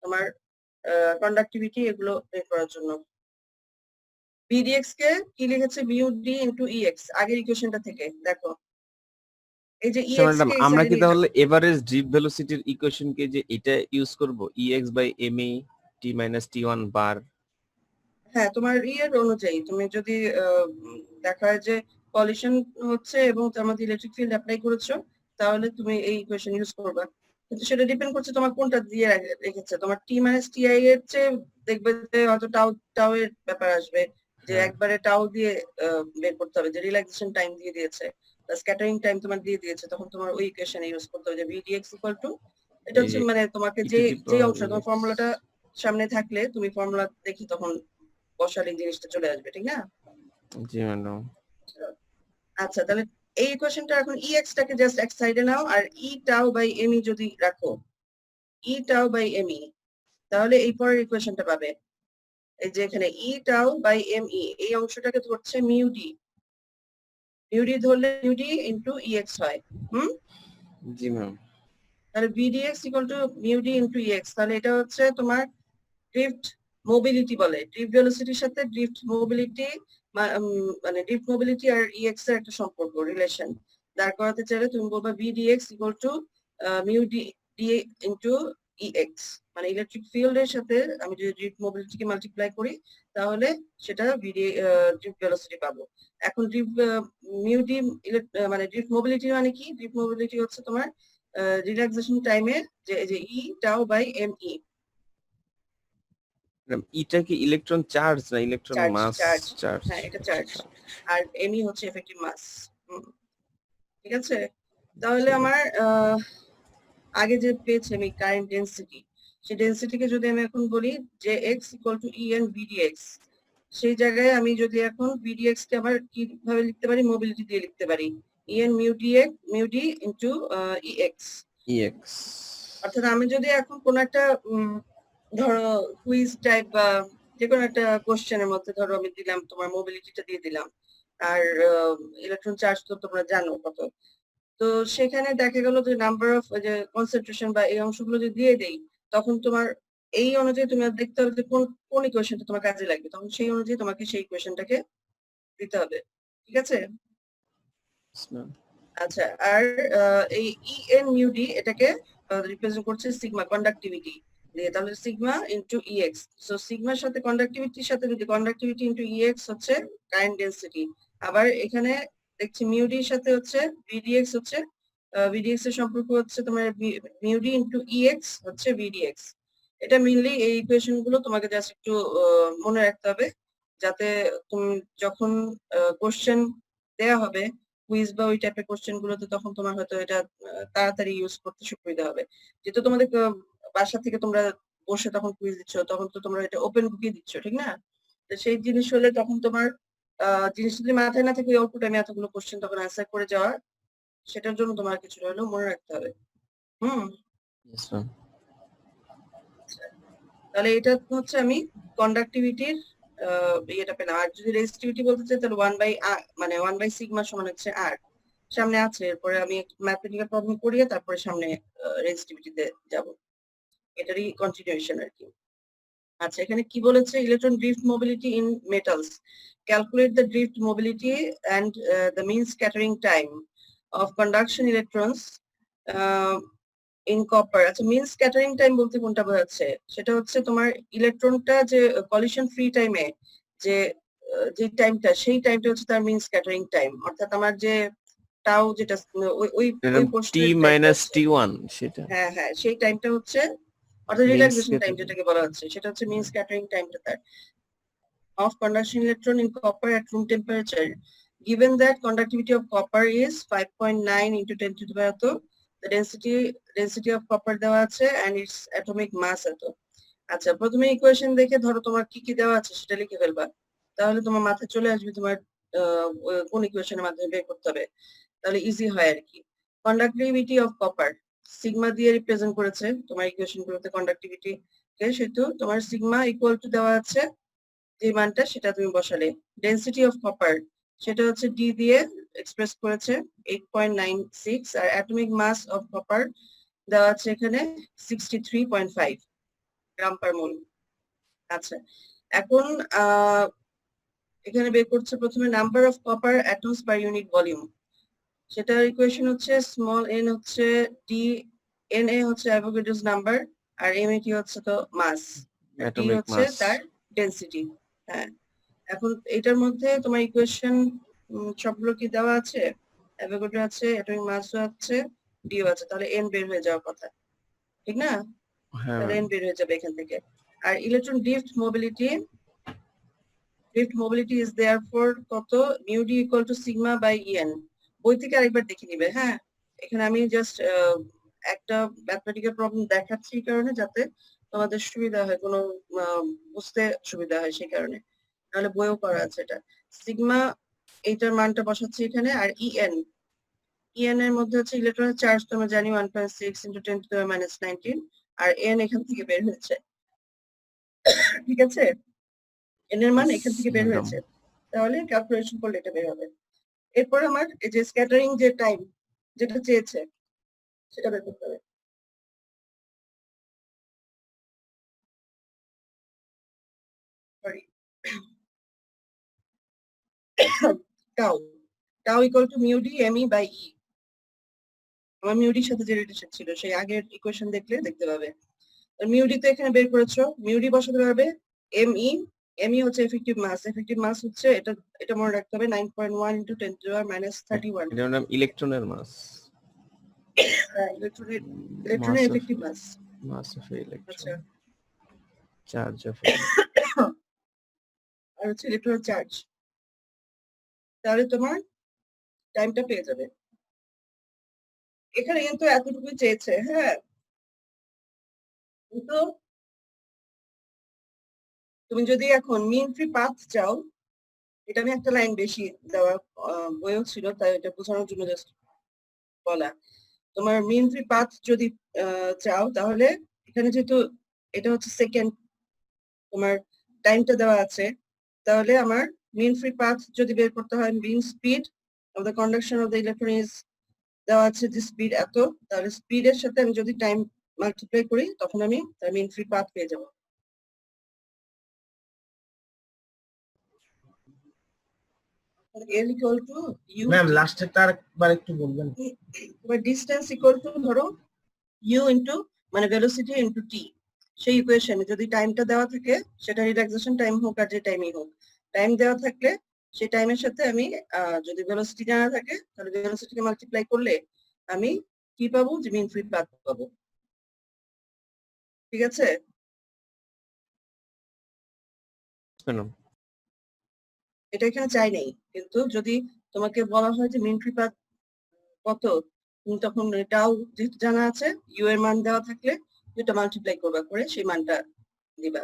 তোমার কন্ডাক্টিভিটি এগুলো বের করার জন্য। ভিডিএক্স কে কি লিখেছে মিউ ডি ইনটু ইএক্স আগের ইকুয়েশনটা থেকে দেখো, এই যে আচ্ছা ইএক্স ম্যাডাম, কে আমরা কি তাহলে এভারেজ ড্রিফট ভেলোসিটির ইকুয়েশন কে যে এটা ইউজ করব, ex by ma t minus t1 বার? হ্যাঁ, তোমার ইয়ের অনুযায়ী তুমি যদি দেখা হয় যে কলিশন হচ্ছে এবং তার মধ্যে ইলেকট্রিক ফিল্ড অ্যাপ্লাই করেছো, তাহলে তুমি এই ইকুয়েশন ইউজ করবে। কিন্তু সেটা ডিপেন্ড করছে তোমার কোনটা দিয়ে রেখেছে। তোমার টি মাইনাস টিআই এর চেয়ে দেখবে যে হয়তো টাউ টাউ এর ব্যাপার আসবে, যে একবারে টাউ দিয়ে বের করতে হবে, যে রিল্যাক্সেশন টাইম দিয়ে দিয়েছে, স্ক্যাটারিং টাইম তোমার দিয়ে দিয়েছে, তখন তোমার ওই ইকুয়েশন ইউজ করতে হবে যে ভিডিএক্স ইকুয়াল টু, এটা হচ্ছে মানে তোমাকে যে যে অংশ তোমার ফর্মুলাটা সামনে থাকলে তুমি ফর্মুলা দেখি তখন বসালে জিনিসটা চলে আসবে, ঠিক না? জি ম্যাডাম। আচ্ছা, তাহলে এই ইকুয়েশনটা এখন EX টাকে জাস্ট এক সাইডে নাও আর E টাউ বাই ME যদি রাখো, E টাউ বাই ME, তাহলে এই পরের ইকুয়েশনটা পাবে। এই যে এখানে E টাউ বাই ME এই অংশটাকে ধরছে মিউ ডি, মিউ ডি ধরলে মিউ ডি ইনটু EX হয়। জি ম্যাম। তাহলে VDX equal to mu D into EX, তাহলে এটা হচ্ছে তোমার ড্রিফট মোবিলিটি বলে, ড্রিফট ভেলোসিটির সাথে ড্রিফট মোবিলিটি, মানে ড্রিফট মোবিলিটি আর EX এর একটা সম্পর্ক, রিলেশন দাঁড় করাতে চাইলে তুমি বলবা VDX equal to mu D into EX, মানে ইলেকট্রিক ফিল্ডের সাথে আমি যদি ড্রিফট মোবিলিটিকে মাল্টিপ্লাই করি তাহলে সেটা ড্রিফট ভেলোসিটি পাবো। এখন ড্রিফট মিউ ডি মানে ড্রিফট মোবিলিটি মানে কি? ড্রিফট মোবিলিটি হচ্ছে তোমার রিল্যাক্সেশন টাইমের যে E টাউ বাই ME। এটা কি ইলেকট্রন চার্জ না electron charge, mass? Charge, charge, হ্যাঁ এটা চার্জ, আর এমই হচ্ছে এফেক্টিভ মাস। ঠিক আছে, তাহলে আমার আগে যে পেয়েছি আমি কারেন্ট ডেন্সিটি, সেই ডেন্সিটিকে যদি আমি এখন বলি যে x equal to EN VDX, সেই জায়গায় আমি যদি এখন VDX কে আবার কিভাবে লিখতে পারি? মোবিলিটি দিয়ে লিখতে পারি, EN mu D into EX। অর্থাৎ আমি যদি এখন কোন একটা ধরো কুইজ টাইপ বা যে কোনো একটা কোশ্চেনের মধ্যে ধরো আমি দিলাম তোমার মোবিলিটিটা দিয়ে দিলাম, আর ইলেকট্রন চার্জ তো তোমরা জানো কত, তো সেখানে দেখা গেল যে নাম্বার অফ যে কনসেন্ট্রেশন বা এই অংশগুলো যদি দিয়ে দেই, তখন তোমার এই অনুযায়ী তুমি দেখতে হবে যে কোন কোন ইকুয়েশনটা তোমার কাজে লাগবে, তখন সেই অনুযায়ী তোমাকে সেই ইকুয়েশনটাকে দিতে হবে। ঠিক আছে? আচ্ছা, আর এই EN মিউ ডি এটাকে রিপ্রেজেন্ট করছে সিগমা কন্ডাক্টিভিটি দিয়ে, তাহলে সিগমা ইনটু EX। সো সিগমার সাথে কন্ডাক্টিভিটির সাথে যদি কন্ডাক্টিভিটি ইনটু EX হচ্ছে কারেন্ট ডেন্সিটি, আবার এখানে দেখছি মিউ ডির সাথে হচ্ছে VDX হচ্ছে VDX এর সম্পর্ক হচ্ছে তোমার মিউ ডি ইনটু EX হচ্ছে VDX। এটা মেইনলি এই ইকুয়েশন গুলো তোমাকে জাস্ট একটু মনে রাখতে হবে, যাতে তুমি যখন কোশ্চেন দেয়া হবে কুইজ বা ওই টাইপের কোশ্চেন গুলোতে, তখন তোমার হয়তো এটা তাড়াতাড়ি ইউজ করতে সুবিধা হবে। যেহেতু তোমাদের বাসা থেকে তোমরা বসে তখন কুইজ দিচ্ছ, তখন তো তোমরা এটা ওপেন বুকে দিচ্ছ, ঠিক না? তো সেই জিনিস হলে তখন তোমার জিনিস যদি মাথায় না থাকে অল্প টাইমে এতগুলো কোশ্চেন তখন অ্যান্সার করে যাওয়া, সেটার জন্য তোমার কিছু হলেও মনে রাখতে হবে। তাহলে এটা হচ্ছে আমি কন্ডাক্টিভিটির ইয়েটা পেলাম। আর যদি রেজিস্টিভিটি বলতে চাই তাহলে 1/r, মানে 1 সিগমা সমান হচ্ছে r, সামনে আছে, এরপরে আমি ম্যাথমেটিক্যাল প্রবলেম করিয়ে তারপরে সামনে রেজিস্টিভিটিতে যাব, এটারই কন্টিনিউশন আর কি। আচ্ছা, এখানে কি বলেছে? Electron drift mobility in metals, calculate the drift mobility and the mean scattering time of conduction electrons in copper. আচ্ছা, মিন স্ক্যাটারিং টাইম বলতে কোনটা বোঝাচ্ছে? সেটা হচ্ছে তোমার ইলেকট্রনটা যে কলিশন ফ্রি টাইমে যে যে টাইমটা, সেই টাইমটা হচ্ছে তার মিন স্ক্যাটারিং টাইম। অর্থাৎ আমার যে টাউ যেটা ওই T minus T1 সেটা। হ্যাঁ হ্যাঁ, সেই টাইমটা হচ্ছে, অর্থাৎ রিল্যাক্সেশন টাইম যেটাকে বলা হচ্ছে, সেটা হচ্ছে মিন স্ক্যাটারিং টাইমটা তার of conduction electron in copper at room temperature, given that conductivity of copper is 5.9 into 10 to the power density of copper দেওয়া আছে এন্ড ইটস অ্যাটমিক মাস এত। আচ্ছা, প্রথমে ইকুয়েশন দেখে ধরো তোমার কি কি দেওয়া আছে সেটা লিখে ফেলবা, তাহলে তোমার মাথায় চলে আসবে তোমার কোন ইকুয়েশনের মাধ্যমে বের করতে হবে, তাহলে ইজি হয় আর কি। কন্ডাক্টিভিটি অফ কপার সিগমা দিয়ে রিপ্রেজেন্ট করেছে তোমার ইকুয়েশন গুলোতে কন্ডাক্টিভিটি কে, সেহেতু তোমার সিগমা ইকুয়াল টু দেওয়া আছে যে মানটা সেটা তুমি বসালে। ডেনসিটি অফ কপার সেটা হচ্ছে ডি দিয়ে এক্সপ্রেস করেছে 8.96, আর অ্যাটমিক মাস অফ কপার দেওয়া আছে এখানে 63.5 গ্রাম পার মোল। আচ্ছা, এখন এখানে বের করছে প্রথমে number of copper atoms per unit volume, সেটার ইকুয়েশন হচ্ছে স্মল এন হচ্ছে ডি, এন এ হচ্ছে অ্যাভোগাড্রোস নাম্বার, আর এম এটি হচ্ছে তো মাস, ডি অ্যাটমিক হচ্ছে মাস। তার ডেনসিটি। হ্যাঁ, এখন এটার মধ্যে তোমার ইকুয়েশন সবগুলো কি দেওয়া আছে, অ্যাভোগাড্রো আছে, অ্যাটমিক মাসও আছে, ডিও আছে, তাহলে এন বের হয়ে যাওয়ার কথা, ঠিক না? হ্যাঁ তাহলে এন বের হয়ে যাবে এখান থেকে। আর electron drift mobility is therefore কত, mu D equal to sigma by EN. বই থেকে আরেকবার দেখে নিবে। হ্যাঁ, এখানে আমি জাস্ট একটা ম্যাথমেটিক্যাল প্রবলেম দেখাচ্ছি এই কারণে যাতে তোমাদের সুবিধা হয়, কোনো বুঝতে সুবিধা হয় সেই কারণে, নাহলে বইও করা আছে এটা। সিগমা এইটার মানটা বসাচ্ছি এখানে, আর ইএন এর মধ্যে হচ্ছে ইলেকট্রনের চার্জ তোমরা জানি 1.6 × 10⁻⁻19, আর এন এখান থেকে বের হয়েছে, ঠিক আছে? এন এর মান এখান থেকে বের হয়েছে, তাহলে ক্যালকুলেশন করলে এটা বের হবে। এরপর আমার এই যে স্ক্যাটারিং যে টাইম যেটা চেয়েছে সেটা বের করতে হবে। Sorry, tau equal to mu D M E by E. আমার মিউডির সাথে যে রিলেশন ছিল সেই আগের ইকুয়েশন দেখলে দেখতে পাবে। মিউডি তো এখানে বের করেছো, মিউডি বসাতে পারবে এম ই হচ্ছে এফেক্টিভ মাস হচ্ছে এটা মনে রাখতে হবে 9.1 × 10⁻31। এটার নাম ইলেকট্রনের মাস, ইলেকট্রনের এফেক্টিভ মাস। মাস অফ আচ্ছা, ইলেকট্রন, চার্জ অফ আর হচ্ছে ইলেকট্রন চার্জ, তাহলে তোমার টাইমটা পেয়ে যাবে। এখানে কিন্তু এতটুকুই চেয়েছে। হ্যাঁ, কিন্তু তুমি যদি এখন মিন ফ্রি পাথ চাও, এটা আমি একটা লাইন বেশি দেওয়া বইও ছিল, তাই এটা বোঝানোর জন্য জাস্ট বলা। তোমার মিন ফ্রি পাথ যদি চাও, তাহলে এখানে যেহেতু এটা হচ্ছে সেকেন্ড, তোমার টাইমটা দেওয়া আছে, তাহলে আমার মিন ফ্রি পাথ যদি বের করতে হয়, mean speed of the conduction of the electron is দেওয়া আছে যে স্পিড এত, তাহলে স্পিডের সাথে আমি যদি টাইম মাল্টিপ্লাই করি তখন আমি তার মিন ফ্রি পাথ পেয়ে যাবো। L equal to U, ma'am লাস্টেরটা আরেকবার একটু বলবেন। এবার ডিসটেন্স ইকুয়াল টু ধরো U ইনটু মানে ভেলোসিটি ইনটু টি। সেই ইকুয়েশনে যদি টাইমটা দেওয়া থাকে, সেটা রিল্যাক্সেশন টাইম হোক আর যে টাইমই হোক, টাইম দেওয়া থাকলে সেই টাইমের সাথে আমি যদি ভেলোসিটি জানা থাকে তাহলে ভেলোসিটিকে মাল্টিপ্লাই করলে আমি কি পাবো, যে মিন ফ্রি পাথ পাবো। ঠিক আছে? এটা এখানে চাই নেই, কিন্তু যদি তোমাকে বলা হয় যে মিন ফ্রি পাথ কত, তুমি তখন এটাও যেহেতু জানা আছে, ইউ এর মান দেওয়া থাকলে যেটা মাল্টিপ্লাই করবা, করে সেই মানটা দিবা।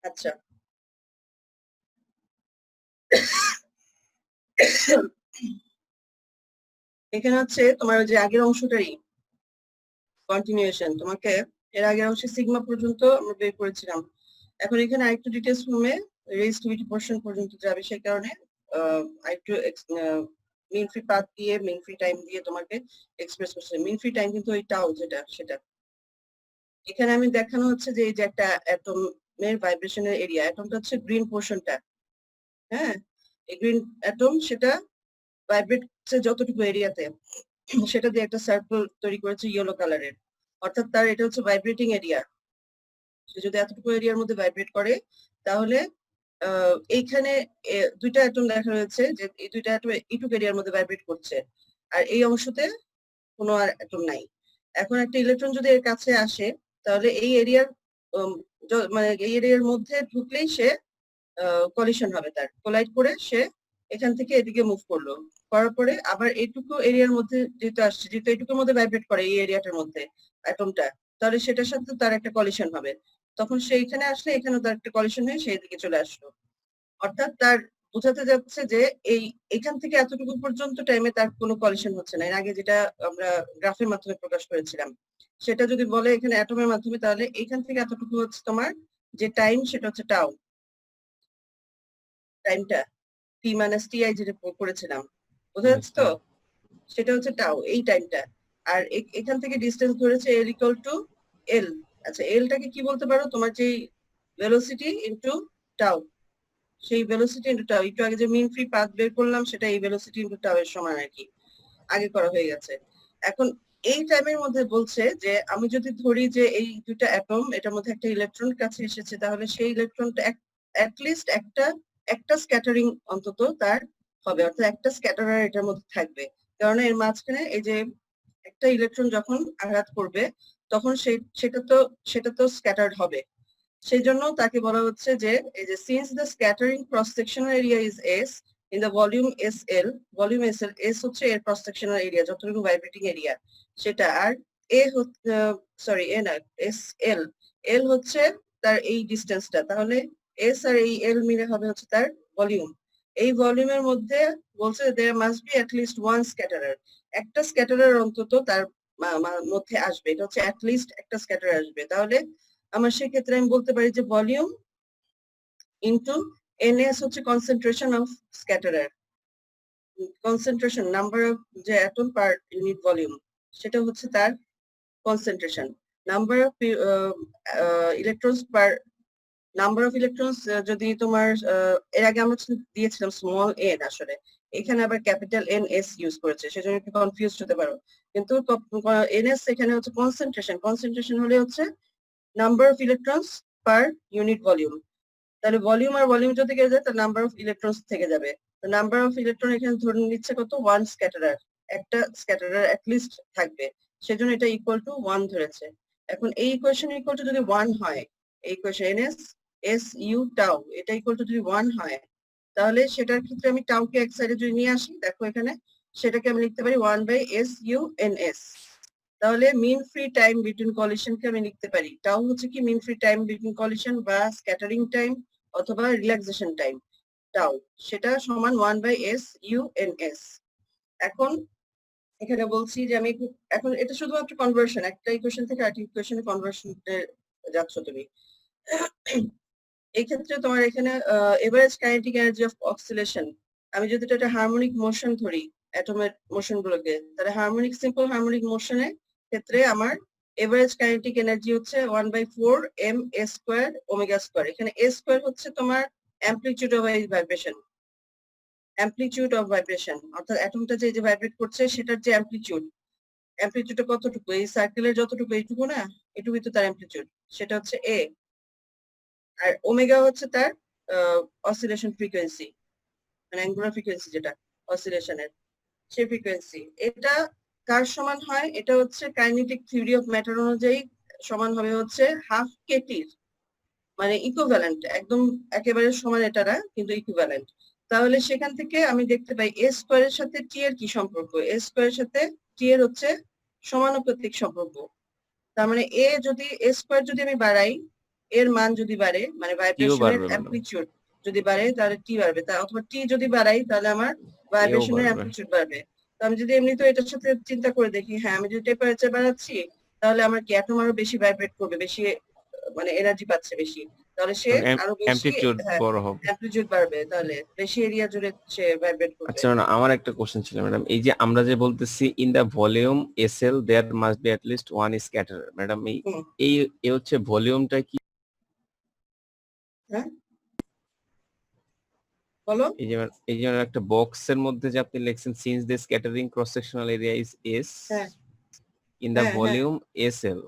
আচ্ছা, এখানে হচ্ছে তোমার যে আগের অংশটারই কন্টিনিউয়েশন, তোমাকে এর আগের অংশে সিগমা পর্যন্ত আমরা বের করেছিলাম, এখন এখানে আরেকটু ডিটেলস ফর্মে রেজিস্টিভিটি পোরশন পর্যন্ত যাবে, সেই কারণে আরেকটু মিন ফ্রি পাথ দিয়ে মিন ফ্রি টাইম দিয়ে তোমাকে এক্সপ্রেস করছে। মিন ফ্রি টাইম কিন্তু ওই টাও যেটা সেটা এখানে আমি দেখানো হচ্ছে যে এই যে একটা অ্যাটমের ভাইব্রেশনের এরিয়া, অ্যাটমটা হচ্ছে গ্রিন পোরশনটা। হ্যাঁ, এই গ্রিন অ্যাটম সেটা ভাইব্রেট হচ্ছে যতটুকু এরিয়াতে, সেটা দিয়ে একটা সার্কেল তৈরি করেছে ইয়েলো কালারের, অর্থাৎ তার এটা হচ্ছে ভাইব্রেটিং এরিয়া। সে যদি এতটুকু এরিয়ার মধ্যে ভাইব্রেট করে, তাহলে এইখানে দুইটা অ্যাটম দেখা রয়েছে যে এই দুইটা অ্যাটম এইটুকু এরিয়ার মধ্যে ভাইব্রেট করছে, আর এই অংশতে কোনো আর অ্যাটম নাই। এখন একটা ইলেকট্রন যদি এর কাছে আসে, তাহলে এই এরিয়ার মানে এই এরিয়ার মধ্যে ঢুকলেই সে কলিশন হবে, তার কোলাইড করে সে এখান থেকে এদিকে মুভ করলো, করার পরে আবার এইটুকু এরিয়ার মধ্যে যেহেতু আসছে, যেহেতু এইটুকুর মধ্যে ভাইব্রেট করে এই এরিয়াটার মধ্যে অ্যাটমটা, তাহলে সেটার সাথে তার একটা কলিশন হবে। তখন সে এখানে আসলে এখানেও তার একটা কলিশন হয়ে সেই দিকে চলে আসলো। অর্থাৎ তার বোঝাতে যাচ্ছে যে এখান থেকে এতটুকু পর্যন্ত টাইমে তার কোনো কলিশন হচ্ছে না। এর আগে যেটা আমরা গ্রাফের মাধ্যমে প্রকাশ করেছিলাম, সেটা যদি বলে এখানে অ্যাটমের মাধ্যমে, তাহলে এখান থেকে এতটুকু হচ্ছে তোমার যে টাইম, সেটা হচ্ছে টাউ, টাইমটা টি মাইনাস টি আই যেটা করেছিলাম, বোঝা যাচ্ছে তো? সেটা হচ্ছে টাউ, এই টাইমটা। আর এখান থেকে ডিস্টেন্স ধরেছে এল ইকুয়াল টু এল। আচ্ছা, এলটাকে কি বলতে পারো? তোমার যে ভেলোসিটি ইনটু টাউ, সেই ভেলোসিটি ইনটু টাউ। একটু আগে যে মিন ফ্রি পাথ বের করলাম, সেটা এই ভেলোসিটি ইনটু টাউ এর সমান আর কি, আগে করা হয়ে গেছে। এখন এই টাইমের মধ্যে বলছে যে আমি যদি ধরি যে এই দুইটা অ্যাটম, এটার মধ্যে একটা ইলেকট্রন কাছে এসেছে, তাহলে সেই ইলেকট্রনটা অ্যাটলিস্ট একটা স্ক্যাটারিং অন্তত তার হবে, অর্থাৎ একটা স্ক্যাটারার এটার মধ্যে থাকবে। কারণ এর মাঝখানে এই যে একটা ইলেকট্রন যখন আঘাত করবে, তখন সেটা তো স্ক্যাটার্ড হবে। সেই জন্য তাকে বলা হচ্ছে যে এই যে since the scattering cross sectional area is S in the volume S L, volume S L, S হচ্ছে এর ক্রস সেকশনাল এরিয়া, যতটুকু ভাইব্রেটিং এরিয়া সেটা, আর এ সরি এ না, এস এল, এল হচ্ছে তার এই ডিস্টেন্সটা, তাহলে এস আর এই এল মিলে হবে হচ্ছে তার ভলিউম। এই ভলিউমের মধ্যে বলছে there must be at least one scatterer, একটা স্ক্যাটারার অন্তত তার মধ্যে আসবে, এটা হচ্ছে অ্যাট লিস্ট একটা স্ক্যাটার আসবে। তাহলে আমার সেক্ষেত্রে আমি বলতে পারি যে ভলিউম ইনটু এনএস হচ্ছে concentration of scatterer, concentration number of যে অ্যাটম পার ইউনিট ভলিউম, সেটা হচ্ছে তার concentration. Number of electrons per, number of electrons যদি তোমার এর আগে আমরা দিয়েছিলাম স্মল এন, আসলে এখানে আবার ক্যাপিটাল এন এস ইউজ করেছে, সেজন্য একটু কনফিউজ হতে পারো। কিন্তু এনএস এখানে হচ্ছে কনসেন্ট্রেশন, কনসেন্ট্রেশন হলে হচ্ছে number of electrons per unit volume. তাহলে ভলিউম আর ভলিউম যদি থেকে যায়, তাহলে নাম্বার অফ ইলেকট্রনস থেকে যাবে। নাম্বার অফ ইলেকট্রন এখানে ধরে নিচ্ছে কত, ওয়ান স্ক্যাটারার, একটা স্ক্যাটারার অ্যাটলিস্ট থাকবে, সেজন্য এটা ইকুয়াল টু ওয়ান ধরেছে। এখন এই ইকুয়েশন ইকুয়াল টু যদি ওয়ান হয়, এই equation NS S U tau, এটা ইকুয়াল টু যদি ওয়ান হয়, তাহলে সেটার ক্ষেত্রে আমি টাউকে এক সাইডে যদি নিয়ে আসি, দেখো এখানে সেটাকে আমি লিখতে পারি one by S U N S. তাহলে মিন ফ্রি টাইম বিটুইন কলিশনকে আমি লিখতে পারি, টাউ হচ্ছে কি mean free time between collision বা স্ক্যাটারিং টাইম অথবা রিল্যাক্সেশন টাইম, টাউ, সেটা সমান one by S U N S. এখন এখানে বলছি যে আমি এখন এটা শুধুমাত্র কনভার্সন, একটা ইকুয়েশন থেকে আরেকটা ইকুয়েশনে কনভার্সনে যাচ্ছ তুমি। এই ক্ষেত্রে তোমার এখানে এভারেজ কাইনেটিক এনার্জি অফ অক্সিলেশন, আমি যদি এটা হারমোনিক মোশন ধরি অ্যাটমের মোশন গুলোকে, তাহলে হারমোনিক সিম্পল হারমোনিক মোশনের ক্ষেত্রে আমার এভারেজ কাইনেটিক এনার্জি হচ্ছে 1/4 m a square omega square. এখানে a স্কয়ার হচ্ছে তোমার amplitude of vibration, amplitude of vibration, অর্থাৎ অ্যাটমটা যে ভাইব্রেট করছে সেটার যে অ্যামপ্লিটিউড, অ্যামপ্লিটিউডটা কতটুকু, এই সার্কেলের যতটুকু এইটুকু না, এটুকুই তো তার অ্যামপ্লিটিউড, সেটা হচ্ছে a। আর ওমেগা হচ্ছে তার অসিলেশন ফ্রিকোয়েন্সি, মানে অ্যাঙ্গুলার ফ্রিকোয়েন্সি যেটা অসিলেশনের, সেই ফ্রিকোয়েন্সি। এটা কার সমান হয়? এটা হচ্ছে কাইনেটিক থিওরি অফ ম্যাটার অনুযায়ী সমান হবে হচ্ছে হাফ কেটির, মানে ইকুইভ্যালেন্ট, একদম একেবারে সমান এটা না, কিন্তু ইকুইভ্যালেন্ট। তাহলে সেখান থেকে আমি দেখতে পাই এ স্কোয়ারের সাথে টি এর কি সম্পর্ক, এ স্কোয়ারের সাথে টি এর হচ্ছে সমানুপাতিক সম্পর্ক। তার মানে এ যদি এ স্কোয়ার যদি আমি বাড়াই, এর মান যদি বাড়ে, মানে ভাইব্রেশনের অ্যামপ্লিটিউড যদি বাড়ে, তাহলে টি বাড়বে, অথবা টি যদি বাড়াই তাহলে আমার ভাইব্রেশনের অ্যামপ্লিটিউড বাড়বে। তো আমি যদি এমনি তো এটার সাথে চিন্তা করে দেখি, হ্যাঁ আমি যদি টেম্পারেচার বাড়াচ্ছি, তাহলে আমার কি অ্যাটম আরো বেশি ভাইব্রেট করবে, বেশি মানে এনার্জি পাচ্ছে বেশি, তাহলে সে আরো বেশি অ্যামপ্লিটিউড বড় হবে, অ্যামপ্লিটিউড বাড়বে, তাহলে বেশি এরিয়া জুড়ে সে ভাইব্রেট করবে। আচ্ছা ম্যাডাম, আমার একটা কোশ্চেন ছিল ম্যাডাম, এই যে আমরা যে বলতেছি in the volume SL there must be at least one scatter, madam এই হচ্ছে ভলিউমটা কি? হ্যাঁ বলো। এই যে একটা বক্সের মধ্যে যে আপনি লিখছেন since the scattering cross sectional area is S in the volume SL,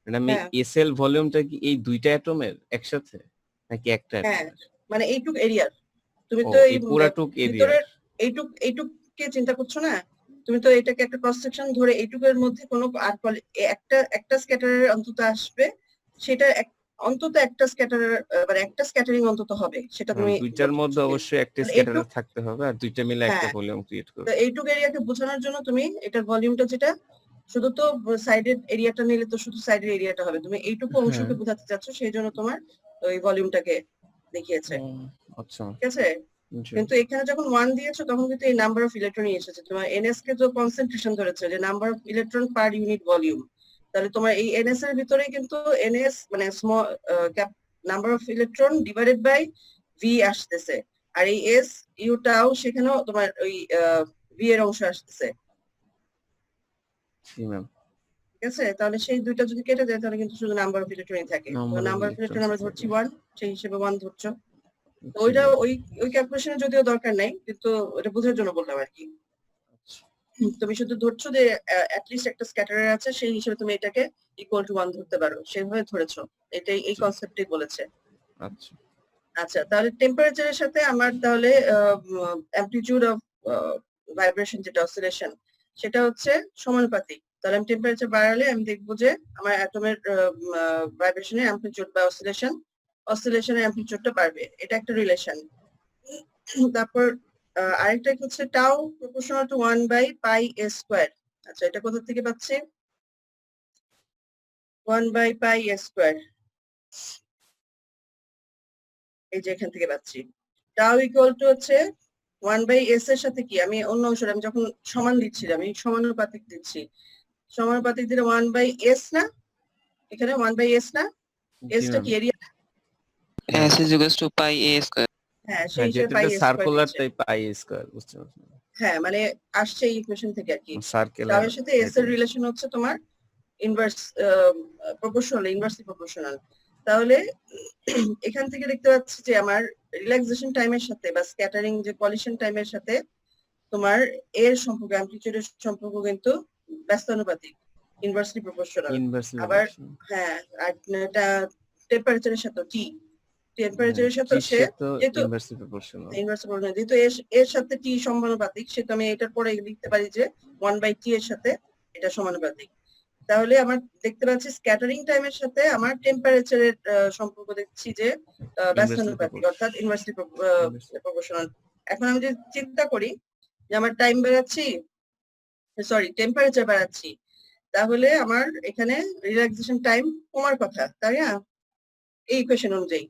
madam এই এসএল ভলিউমটা কি এই দুইটা অ্যাটমের একসাথে নাকি একটা? হ্যাঁ, মানে এইটুক এরিয়ার, তুমি তো এই পুরাটুক এরিয়ার এইটুককে চিন্তা করছো না, তুমি তো এটাকে একটা ক্রস সেকশন ধরে এইটুকের মধ্যে কোনো একটা স্ক্যাটারের অন্তত আসবে, সেটা অন্তত একটা স্ক্যাটারার মানে একটা স্ক্যাটারিং অন্তত হবে, সেটা তুমি দুইটার মধ্যে অবশ্যই একটা তাহলে স্ক্যাটারার থাকতে হবে আর দুইটা মিলে একটা হ্যাঁ। ভলিউম ক্রিয়েট তো করবে। এইটুকু এরিয়াকে বোঝানোর জন্য তুমি এটার ভলিউমটা যেটা শুধু তো সাইডের এরিয়াটা নিলে তো শুধু সাইডের এরিয়াটা হবে, তুমি এইটুকু অংশকে বোঝাতে চাচ্ছ, সেই জন্য তোমার ওই ভলিউমটাকে দেখিয়েছে। আচ্ছা, ঠিক আছে, জি। কিন্তু এখানে যখন 1 দিয়েছো তখন কিন্তু এই নাম্বার অফ ইলেকট্রনই এসেছে। তোমার এনএস কে তো কনসেন্ট্রেশন ধরেছে যে number of electron per unit volume, তাহলে তোমার এই এনএস এর ভিতরে কিন্তু এনএস মানে small number of electron divided by V আসতেছে, আর এই এস ইউটাও সেখানেও তোমার ওই ভি এর অংশ আসতেছে। জি ম্যাম। ঠিক আছে, তাহলে সেই দুইটা যদি কেটে যায় তাহলে কিন্তু শুধু নাম্বার অফ ইলেকট্রনই থাকে। নাম্বার অফ ইলেকট্রন আমরা ধরছি 1, সেই হিসেবে 1 ধরছো। তো ওইটা ওই ক্যালকুলেশনে যদিও দরকার নাই, কিন্তু ওটা বোঝার জন্য বললাম আর কি। তুমি শুধু ধরছো যে অ্যাটলিস্ট একটা স্ক্যাটারার আছে, সেই হিসেবে তুমি এটাকে ইকুয়াল টু 1 ধরতে পারো, সেভাবে ধরেছো। এটাই এই কনসেপ্টই বলেছে। আচ্ছা, আচ্ছা, তাহলে টেম্পারেচারের সাথে আমার তাহলে অ্যামপ্লিটিউড অফ ভাইব্রেশন যেটা অসিলেশন সেটা হচ্ছে সমানুপাতিক। তাহলে আমি টেম্পারেচার বাড়ালে আমি দেখবো যে আমার অ্যাটমের ভাইব্রেশনের অ্যামপ্লিটিউড বা অসিলেশনের অ্যামপ্লিটিউডটা বাড়বে, এটা একটা রিলেশন। তারপর আরেকটা হচ্ছে tau proportional to 1 by pi A square. আচ্ছা, এটা কোথা থেকে পাচ্ছি? 1 বাই পাই এ স্কয়ার, এই যে এখান থেকে পাচ্ছি। টাউ ইকুয়াল টু হচ্ছে 1 বাই এস এর সাথে কি, আমি অন্য অংশটা আমি যখন সমান দিচ্ছিলাম, আমি সমানুপাতিক দিচ্ছি, সমানুপাতিক দিলে 1 বাই এস না, এখানে 1 বাই এস না, এসটা কি area? S is equals to pi a square. হ্যাঁ, সেই হিসেবে যেটা pi A square circular type pi square, বুঝতে পারছেন? হ্যাঁ, মানে আসছে এই ইকুয়েশন থেকে আর কি। সার্কেলার টাউ এর সাথে এস এর রিলেশন হচ্ছে তোমার ইনভার্স প্রপোর্শনাল, ইনভার্সলি প্রপোর্শনাল। তাহলে এখান থেকে দেখতে পাচ্ছি যে আমার রিল্যাক্সেশন টাইমের সাথে বা স্ক্যাটারিং যে কলিশন টাইমের সাথে তোমার এর সম্পর্ক, অ্যামপ্লিটিউডের সম্পর্ক কিন্তু ব্যস্তানুপাতিক, ইনভার্সলি প্রপোর্শনাল। আবার হ্যাঁ, আর এটা টেম্পারেচারের সাথে টি, টেম্পারেচারের সাথে সে যেহেতু ইনভার্সলি প্রপোর্শনাল, ইনভার্সলি প্রপোর্শনাল, যেহেতু এর সাথে টি সমানুপাতিক, সেটা আমি এটার পরে লিখতে পারি যে 1 বাই টি এর সাথে এটা সমানুপাতিক। তাহলে আমার দেখতে পাচ্ছি স্ক্যাটারিং টাইমের সাথে আমার টেম্পারেচারের সম্পর্ক দেখছি যে ব্যস্তানুপাতিক, অর্থাৎ ইনভার্সলি প্রপোর্শনাল। এখন আমি যদি চিন্তা করি যে আমার টাইম বাড়াচ্ছি, সরি টেম্পারেচার বাড়াচ্ছি, তাহলে আমার এখানে রিল্যাক্সেশন টাইম কমার কথা, তাই না? এই ইকুয়েশন অনুযায়ী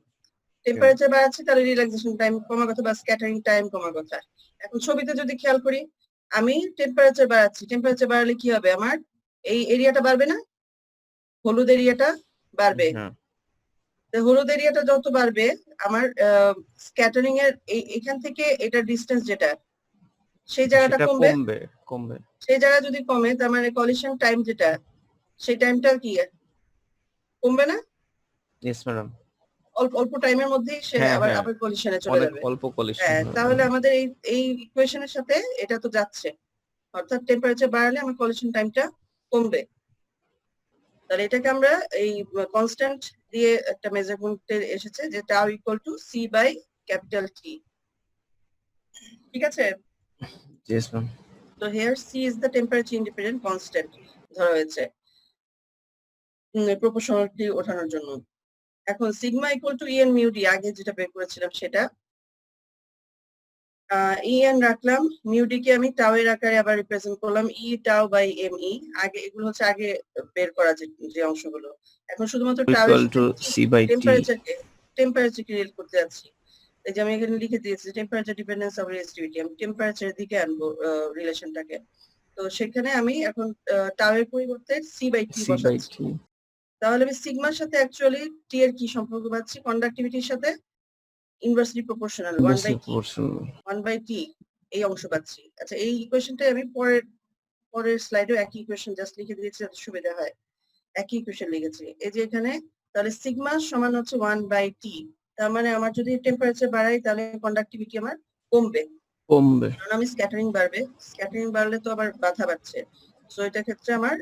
টেম্পারেচার বাড়াচ্ছি, তাহলে রিল্যাক্সেশন টাইম কমার কথা বা স্ক্যাটারিং টাইম কমার কথা। এখন ছবিতে যদি খেয়াল করি, আমি টেম্পারেচার বাড়াচ্ছি, টেম্পারেচার বাড়ালে কি হবে, আমার এই এরিয়াটা বাড়বে না, হলুদ এরিয়াটা বাড়বে। হলুদ এরিয়াটা যত বাড়বে আমার স্ক্যাটারিং এর এখান থেকে এটার ডিসটেন্স যেটা, সেই জায়গাটা কমবে, সেই জায়গা যদি কমে তার মানে কলিশন টাইম যেটা, সেই টাইমটা কি কমবে না? Yes madam. অল্প টাইমের মধ্যেই সে আবার কলিশনে চলে যাবে। অল্প কলিশন। হ্যাঁ, তাহলে আমাদের এই ইকুয়েশনের সাথে এটা তো যাচ্ছে, অর্থাৎ টেম্পারেচার বাড়ালে আমার কলিশন টাইমটা কমবে। তাহলে এটাকে আমরা এই কনস্ট্যান্ট দিয়ে একটা মেজারমেন্টে এসেছে যে tau equal to C by capital T. ঠিক আছে, ইয়েস ম্যাম। তো here C is the temperature independent constant ধরা হয়েছে প্রপোর্শনালিটি ওঠানোর জন্য। এখন sigma equal to EN mu D, আগে যেটা বের করেছিলাম সেটা ইএন রাখলাম, মিউ ডি কে আমি টাউ এর আকারে আবার রিপ্রেজেন্ট করলাম ই টাউ বাই এম ই। আগে এগুলো হচ্ছে আগে বের করা যে অংশগুলো, এখন শুধুমাত্র টাউ এর টেম্পারেচারকে রিলেট করতে যাচ্ছি। এই যে আমি এখানে লিখে দিয়েছি টেম্পারেচার ডিপেন্ডেন্স অফ রেজিস্টিভিটি, আমি টেম্পারেচারের দিকে আনবো রিলেশনটাকে। তো সেখানে আমি এখন টাউ এর পরিবর্তে সি বাই টি বসাচ্ছি। তাহলে আমি সিগমার সাথে অ্যাকচুয়ালি টি এর কি সম্পর্ক পাচ্ছি, কন্ডাক্টিভিটির সাথে ইনভার্সলি প্রপোর্শনাল 1 বাই টি এই অংশ পাচ্ছি। আচ্ছা, এই ইকুয়েশনটা আমি পরের স্লাইডেও একই ইকুয়েশন জাস্ট লিখে দিয়েছি যাতে সুবিধা হয়, একই ইকুয়েশন লিখেছি। এই যে এখানে তাহলে সিগমা সমান হচ্ছে 1 বাই টি, তার মানে আমার যদি টেম্পারেচার বাড়াই তাহলে কন্ডাক্টিভিটি আমার কমবে, কারণ আমি স্ক্যাটারিং বাড়বে, স্ক্যাটারিং বাড়লে তো আবার বাধা বাড়ছে, সো এটা ক্ষেত্রে আমার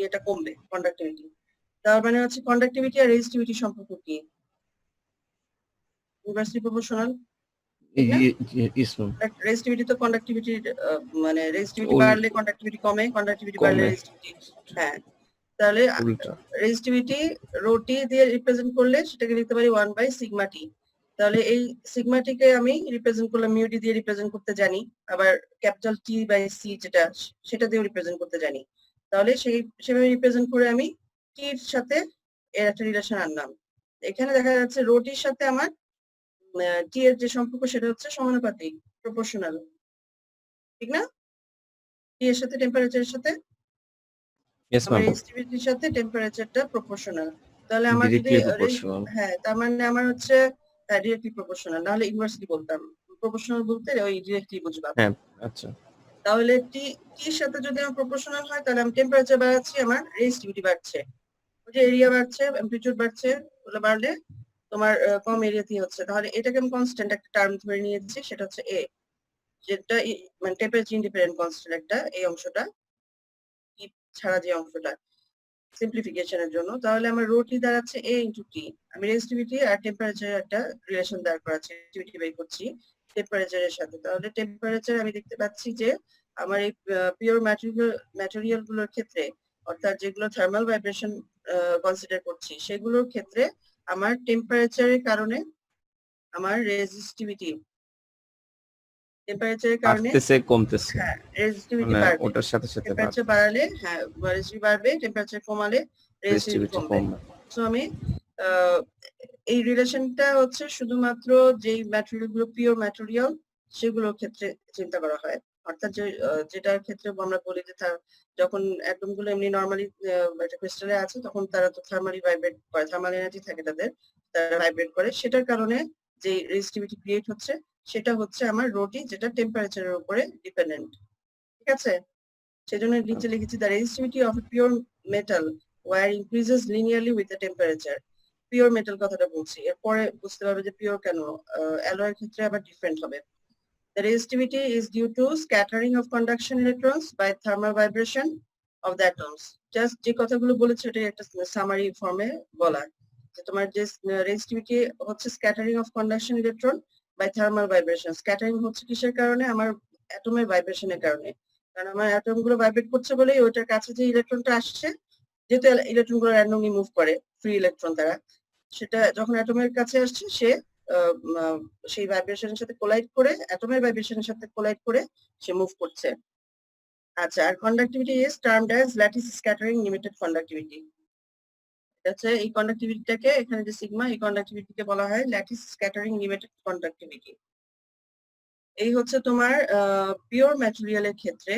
এটা কমবে কন্ডাক্টিভিটি। তার মানে হচ্ছে কন্ডাক্টিভিটি আর রেজিস্টিভিটি সম্পর্ক কি, ইনভার্সলি প্রপোর্শনাল। রেজিস্টিভিটি তো কন্ডাক্টিভিটির মানে রেজিস্টিভিটি বাড়লে কন্ডাক্টিভিটি কমে, কন্ডাক্টিভিটি বাড়লে রেজিস্টিভিটি, হ্যাঁ। তাহলে উল্টা রেজিস্টিভিটি রো টি দিয়ে রিপ্রেজেন্ট করলে সেটাকে লিখতে পারি 1 বাই সিগমা টি। তাহলে এই সিগমা টিকে আমি রিপ্রেজেন্ট করলাম মিউ ডি দিয়ে রিপ্রেজেন্ট করতে জানি, আবার ক্যাপিটাল টি বাই সি যেটা সেটা দিয়েও রিপ্রেজেন্ট করতে জানি। তাহলে সেভাবে রিপ্রেজেন্ট করে আমি টির সাথে এর একটা রিলেশন আনলাম। এখানে দেখা যাচ্ছে রো টির সাথে আমার টি এর যে সম্পর্ক সেটা হচ্ছে সমানুপাতিক, প্রপোর্শনাল, ঠিক না? টি এর সাথে টেম্পারেচারের সাথে ইয়েস আমার ম্যাম, রেজিস্টিভিটির সাথে টেম্পারেচারটা প্রপোর্শনাল। তাহলে আমার যদি ডিরেক্টলি প্রপোর্শনাল। হ্যাঁ, তার মানে আমার হচ্ছে ডিরেক্টলি প্রপোর্শনাল, নাহলে ইনভার্সলি বলতাম। প্রপোর্শনাল বলতে ওই ডিরেক্টলি বুঝলাম। হ্যাঁ আচ্ছা, তাহলে টির সাথে যদি আমার প্রপোর্শনাল হয় তাহলে আমি টেম্পারেচার বাড়াচ্ছি, আমার রেজিস্টিভিটি বাড়ছে। ওই যে এরিয়া বাড়ছে, অ্যামপ্লিটিউড বাড়ছে, ওগুলো বাড়লে তোমার কম এরিয়াতেই হচ্ছে। তাহলে এটাকে আমি কনস্ট্যান্ট একটা টার্ম ধরে নিয়েছি, সেটা হচ্ছে এ, যেটা মানে টেম্পারেচার ইন্ডিপেন্ডেন্ট কনস্ট্যান্ট একটা, এই অংশটা টি ছাড়া যে অংশটা সিম্পলিফিকেশনের জন্য। তাহলে আমার রো টি দাঁড়াচ্ছে এ ইন্টু টি। আমি রেজিস্টিভিটি আর টেম্পারেচারের একটা রিলেশন দাঁড় করাচ্ছি, রেজিস্টিভিটি বের করছি টেম্পারেচারের সাথে। তাহলে টেম্পারেচার আমি দেখতে পাচ্ছি যে আমার এই পিওর ম্যাটেরিয়াল গুলোর ক্ষেত্রে, অর্থাৎ যেগুলো থার্মাল ভাইব্রেশন কনসিডার করছি সেগুলোর ক্ষেত্রে আমার টেম্পারেচারের কারণে আমার রেজিস্টিভিটি, টেম্পারেচারের কারণে বাড়তেছে কমতেছে, হ্যাঁ রেজিস্টিভিটি মানে বাড়বে। ওটার সাথে সাথে টেম্পারেচার বাড়ালে হ্যাঁ রেজিস্টিভিটি বাড়বে, টেম্পারেচার কমালে রেজিস্টিভিটি রেজিস্টিভিটি কমবে। কমবে। সো আমি এই রিলেশনটা হচ্ছে শুধুমাত্র যেই ম্যাটেরিয়াল গুলো পিওর ম্যাটেরিয়াল সেগুলোর ক্ষেত্রে চিন্তা করা হয়। অর্থাৎ যেটার ক্ষেত্রে আমরা বলি যে যখন অ্যাটম গুলো এমনি নরমালি একটা ক্রিস্টালে আছে তখন তারা তো থার্মালি ভাইব্রেট করে, থার্মাল এনার্জি থাকে তাদের, তারা ভাইব্রেট করে, সেটার কারণে যে রেজিস্টিভিটি ক্রিয়েট হচ্ছে সেটা হচ্ছে আমার রোটি, যেটা টেম্পারেচারের উপরে ডিপেন্ডেন্ট। ঠিক আছে? সেজন্য নিচে লিখেছি the resistivity of a pure metal wire increases linearly with the temperature. Pure metal কথাটা বলছি, এরপরে বুঝতে পারবে যে পিওর কেন, অ্যালয়ের ক্ষেত্রে আবার ডিফারেন্ট হবে। The resistivity is due to scattering of conduction electrons by thermal vibration of the atoms. Just যে কথাগুলো বলেছি ওটাই একটা সামারি ফর্মে বলা, যে তোমার যে রেজিস্টিভিটি হচ্ছে scattering of conduction electron by thermal vibration. Scattering হচ্ছে কিসের কারণে? আমার অ্যাটমের ভাইব্রেশনের কারণে। কারণ আমার অ্যাটম গুলো ভাইব্রেট করছে বলেই ওইটার কাছে যে ইলেকট্রনটা আসছে, যেহেতু ইলেকট্রন গুলো র্যান্ডমলি মুভ করে, ফ্রি ইলেকট্রন তারা, সেটা যখন অ্যাটমের কাছে আসছে সে সেই ভাইব্রেশনের সাথে কোলাইড করে, অ্যাটমের ভাইব্রেশনের সাথে কোলাইড করে সে মুভ করছে। আচ্ছা, আর conductivity is termed as lattice scattering limited conductivity. এটা হচ্ছে এই কন্ডাক্টিভিটিটাকে, এখানে যে সিগমা, এই কন্ডাক্টিভিটিকে বলা হয় ল্যাটিস স্ক্যাটারিং লিমিটেড কন্ডাক্টিভিটি। এই হচ্ছে তোমার পিওর ম্যাটেরিয়ালের ক্ষেত্রে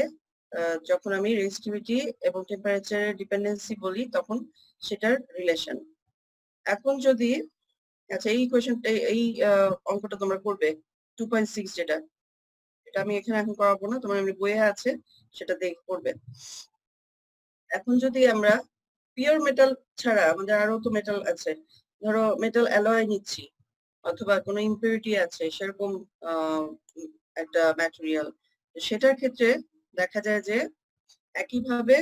যখন আমি রেজিস্টিভিটি এবং টেম্পারেচারের ডিপেন্ডেন্সি বলি তখন সেটার রিলেশন। এখন যদি আচ্ছা এই কোয়েশ্চেনটা, এই অঙ্কটা তোমরা করবে 2.6, যেটা এটা আমি এখানে এখন করাবো না, তোমার এমনি বইয়ে আছে সেটা দেখে করবে। এখন যদি আমরা পিওর মেটাল ছাড়া আমাদের আরো তো মেটাল আছে, ধরো মেটাল অ্যালয় নিচ্ছি অথবা কোনো ইম্পিউরিটি আছে সেরকম একটা ম্যাটেরিয়াল, সেটার ক্ষেত্রে দেখা যায় যে একইভাবে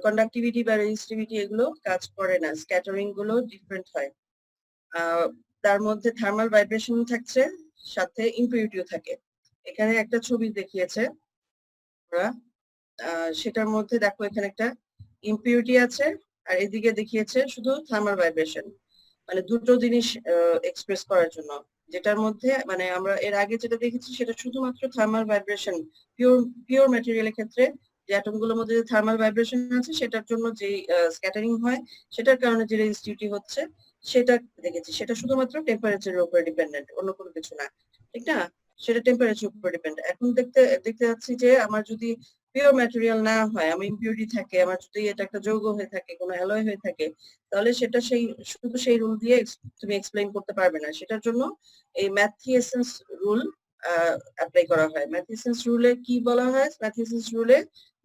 কন্ডাক্টিভিটি বা রেজিস্টিভিটি এগুলো কাজ করে না, স্ক্যাটারিং গুলো ডিফারেন্ট হয়। তার মধ্যে থার্মাল ভাইব্রেশন থাকছে, সাথে ইম্পিউরিটিও থাকে। এখানে একটা ছবি দেখিয়েছে ওরা, সেটার মধ্যে দেখো এখানে একটা ইম্পিউরিটি আছে আর এদিকে দেখিয়েছে শুধু থার্মাল ভাইব্রেশন, মানে দুটো জিনিস এক্সপ্রেস করার জন্য। যেটার মধ্যে মানে আমরা এর আগে যেটা দেখেছি সেটা শুধুমাত্র থার্মাল ভাইব্রেশন, পিওর ম্যাটেরিয়ালের ক্ষেত্রে যে অ্যাটমগুলোর মধ্যে যে থার্মাল ভাইব্রেশন আছে সেটার জন্য যে স্ক্যাটারিং হয়, সেটার কারণে যে রেজিস্টিভিটি হচ্ছে সেটা দেখেছি। সেটা শুধুমাত্র টেম্পারেচারের উপরে ডিপেন্ডেন্ট, অন্য কোনো কিছু না, ঠিক না? সেটা টেম্পারেচার উপর ডিপেন্ড। এখন দেখতে যাচ্ছি যে আমার যদি পিওর ম্যাটেরিয়াল না হয়, আমার ইম্পিউরিটি থাকে, আমার যদি এটা একটা যৌগ হয়ে থাকে, কোনো অ্যালয় হয়ে থাকে, তাহলে সেটা শুধু সেই রুল দিয়ে তুমি এক্সপ্লেইন করতে পারবে না। সেটার জন্য এই ম্যাথিয়েসেন্স রুল অ্যাপ্লাই করা হয়। ম্যাথিয়েসেন্স রুলে কি বলা হয়? ম্যাথিয়েসেন্স রুলে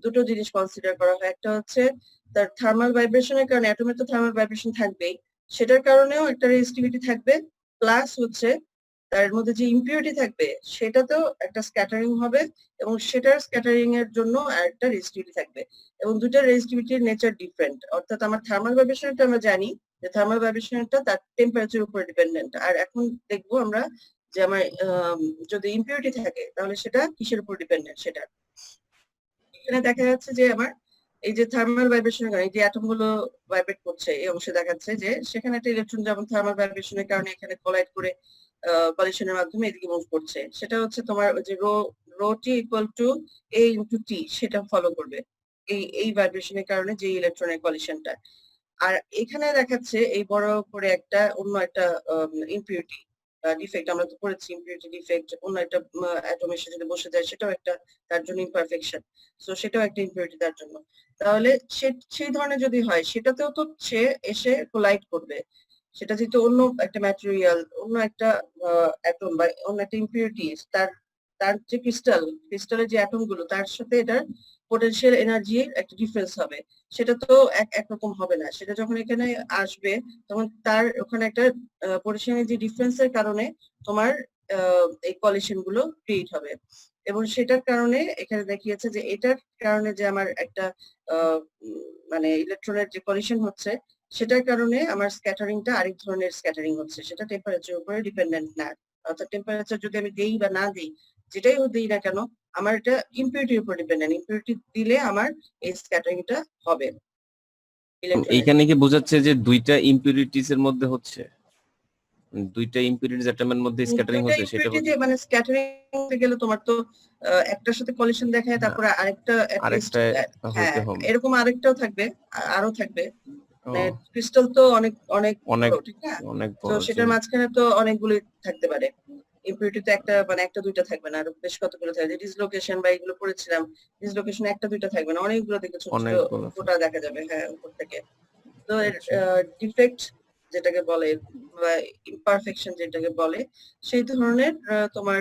দুটো জিনিস কনসিডার করা হয়। একটা হচ্ছে তার থার্মাল ভাইব্রেশনের কারণে, অ্যাটমের তো থার্মাল ভাইব্রেশন থাকবেই, সেটার কারণেও একটা রেজিস্টিভিটি থাকবে, প্লাস হচ্ছে তার মধ্যে যে ইম্পিউরিটি থাকবে সেটাতেও একটা স্ক্যাটারিং হবে এবং সেটার স্ক্যাটারিং এর জন্য আরেকটা রেজিস্টিভিটি থাকবে, এবং দুটার রেজিস্টিভিটির নেচার ডিফারেন্ট। অর্থাৎ আমার থার্মাল ভাইব্রেশনটা আমরা জানি যে থার্মাল ভাইব্রেশনটা তার টেম্পারেচারের উপর ডিপেন্ডেন্ট, আর এখন দেখবো আমরা যে আমার যদি ইম্পিউরিটি থাকে তাহলে সেটা কিসের উপর ডিপেন্ডেন্ট। সেটা এখানে দেখা যাচ্ছে যে আমার এই যে থার্মাল ভাইব্রেশনের কারণে এই যে অ্যাটম গুলো ভাইব্রেট করছে এই অংশে দেখাচ্ছে যে সেখানে একটা ইলেকট্রন যেমন থার্মাল ভাইব্রেশনের কারণে এখানে কোলাইড করে কলিশনের মাধ্যমে এদিকে মুভ করছে, সেটা হচ্ছে তোমার ওই যে rho T equal to A into T, সেটা ফলো করবে এই ভাইব্রেশনের কারণে যে ইলেকট্রনের কলিশনটা। আর এখানে দেখাচ্ছে এই বড় করে একটা অন্য একটা ইমপিউরিটি ডিফেক্ট, আমরা তো পড়েছি ইমপিউরিটি ডিফেক্ট, অন্য একটা অ্যাটমের সাথে যদি বসে যায় সেটাও একটা তার জন্য ইমপারফেকশন, সো সেটাও একটা ইমপিউরিটি তার জন্য। তাহলে সেই ধরনের যদি হয় সেটাতেও তো সে এসে কোলাইড করবে, সেটা যেহেতু অন্য একটা ম্যাটেরিয়াল, অন্য একটা অ্যাটম বা অন্য একটা ইমপিউরিটি, তার তার যে ক্রিস্টালের যে অ্যাটম গুলো তার সাথে এটার পোটেনশিয়াল এনার্জির একটা ডিফারেন্স হবে, সেটা তো একরকম হবে না। সেটা যখন এখানে আসবে তখন তার ওখানে একটা পোটেনশিয়াল এনার্জি ডিফারেন্সের কারণে তোমার এই কলিশন গুলো ক্রিয়েট হবে, এবং সেটার কারণে এখানে দেখিয়েছে যে এটার কারণে যে আমার একটা মানে ইলেকট্রনের যে কলিশন হচ্ছে সেটার কারণে আমার স্ক্যাটারিংটা আরেক ধরনের স্ক্যাটারিং হচ্ছে, সেটা টেম্পারেচার উপরে ডিপেন্ডেন্ট না। অর্থাৎ টেম্পারেচার যদি আমি দেই বা না দিই, যেটাই দিই না কেন, আমার এটা ইমপিউরিটির উপর ডিপেন্ডেন্ট, ইমপিউরিটি দিলে আমার এই স্ক্যাটারিংটা হবে। এইখানে কি বোঝাচ্ছে যে দুইটা ইমপিউরিটিস এর মধ্যে হচ্ছে, দুইটা ইমপিউরিটিস অ্যাটমের মধ্যে স্ক্যাটারিং হচ্ছে, সেটা মানে স্ক্যাটারিং গেলে তোমার তো একটার সাথে কলিশন দেখায় তারপরে আরেকটা আরেকটা হইতে হবে, এরকম আরেকটাও থাকবে, আরো থাকবে। ক্রিস্টাল তো অনেক অনেক অনেক ঠিক না, অনেক তো বড়, সেটার মাঝখানে তো অনেকগুলো থাকতে পারে। ইমপিউরিটি তো একটা মানে একটা দুইটা থাকবে না, আরো বেশ কতগুলো থাকবে। ডিসলোকেশন বা এগুলো পড়েছিলাম, ডিসলোকেশন একটা দুইটা থাকবে না, অনেকগুলো দেখে ছোট ছোট ফোঁটা দেখা যাবে হ্যাঁ উপর থেকে। তো এর ডিফেক্ট যেটাকে বলে বা ইমপারফেকশন যেটাকে বলে, সেই ধরনের তোমার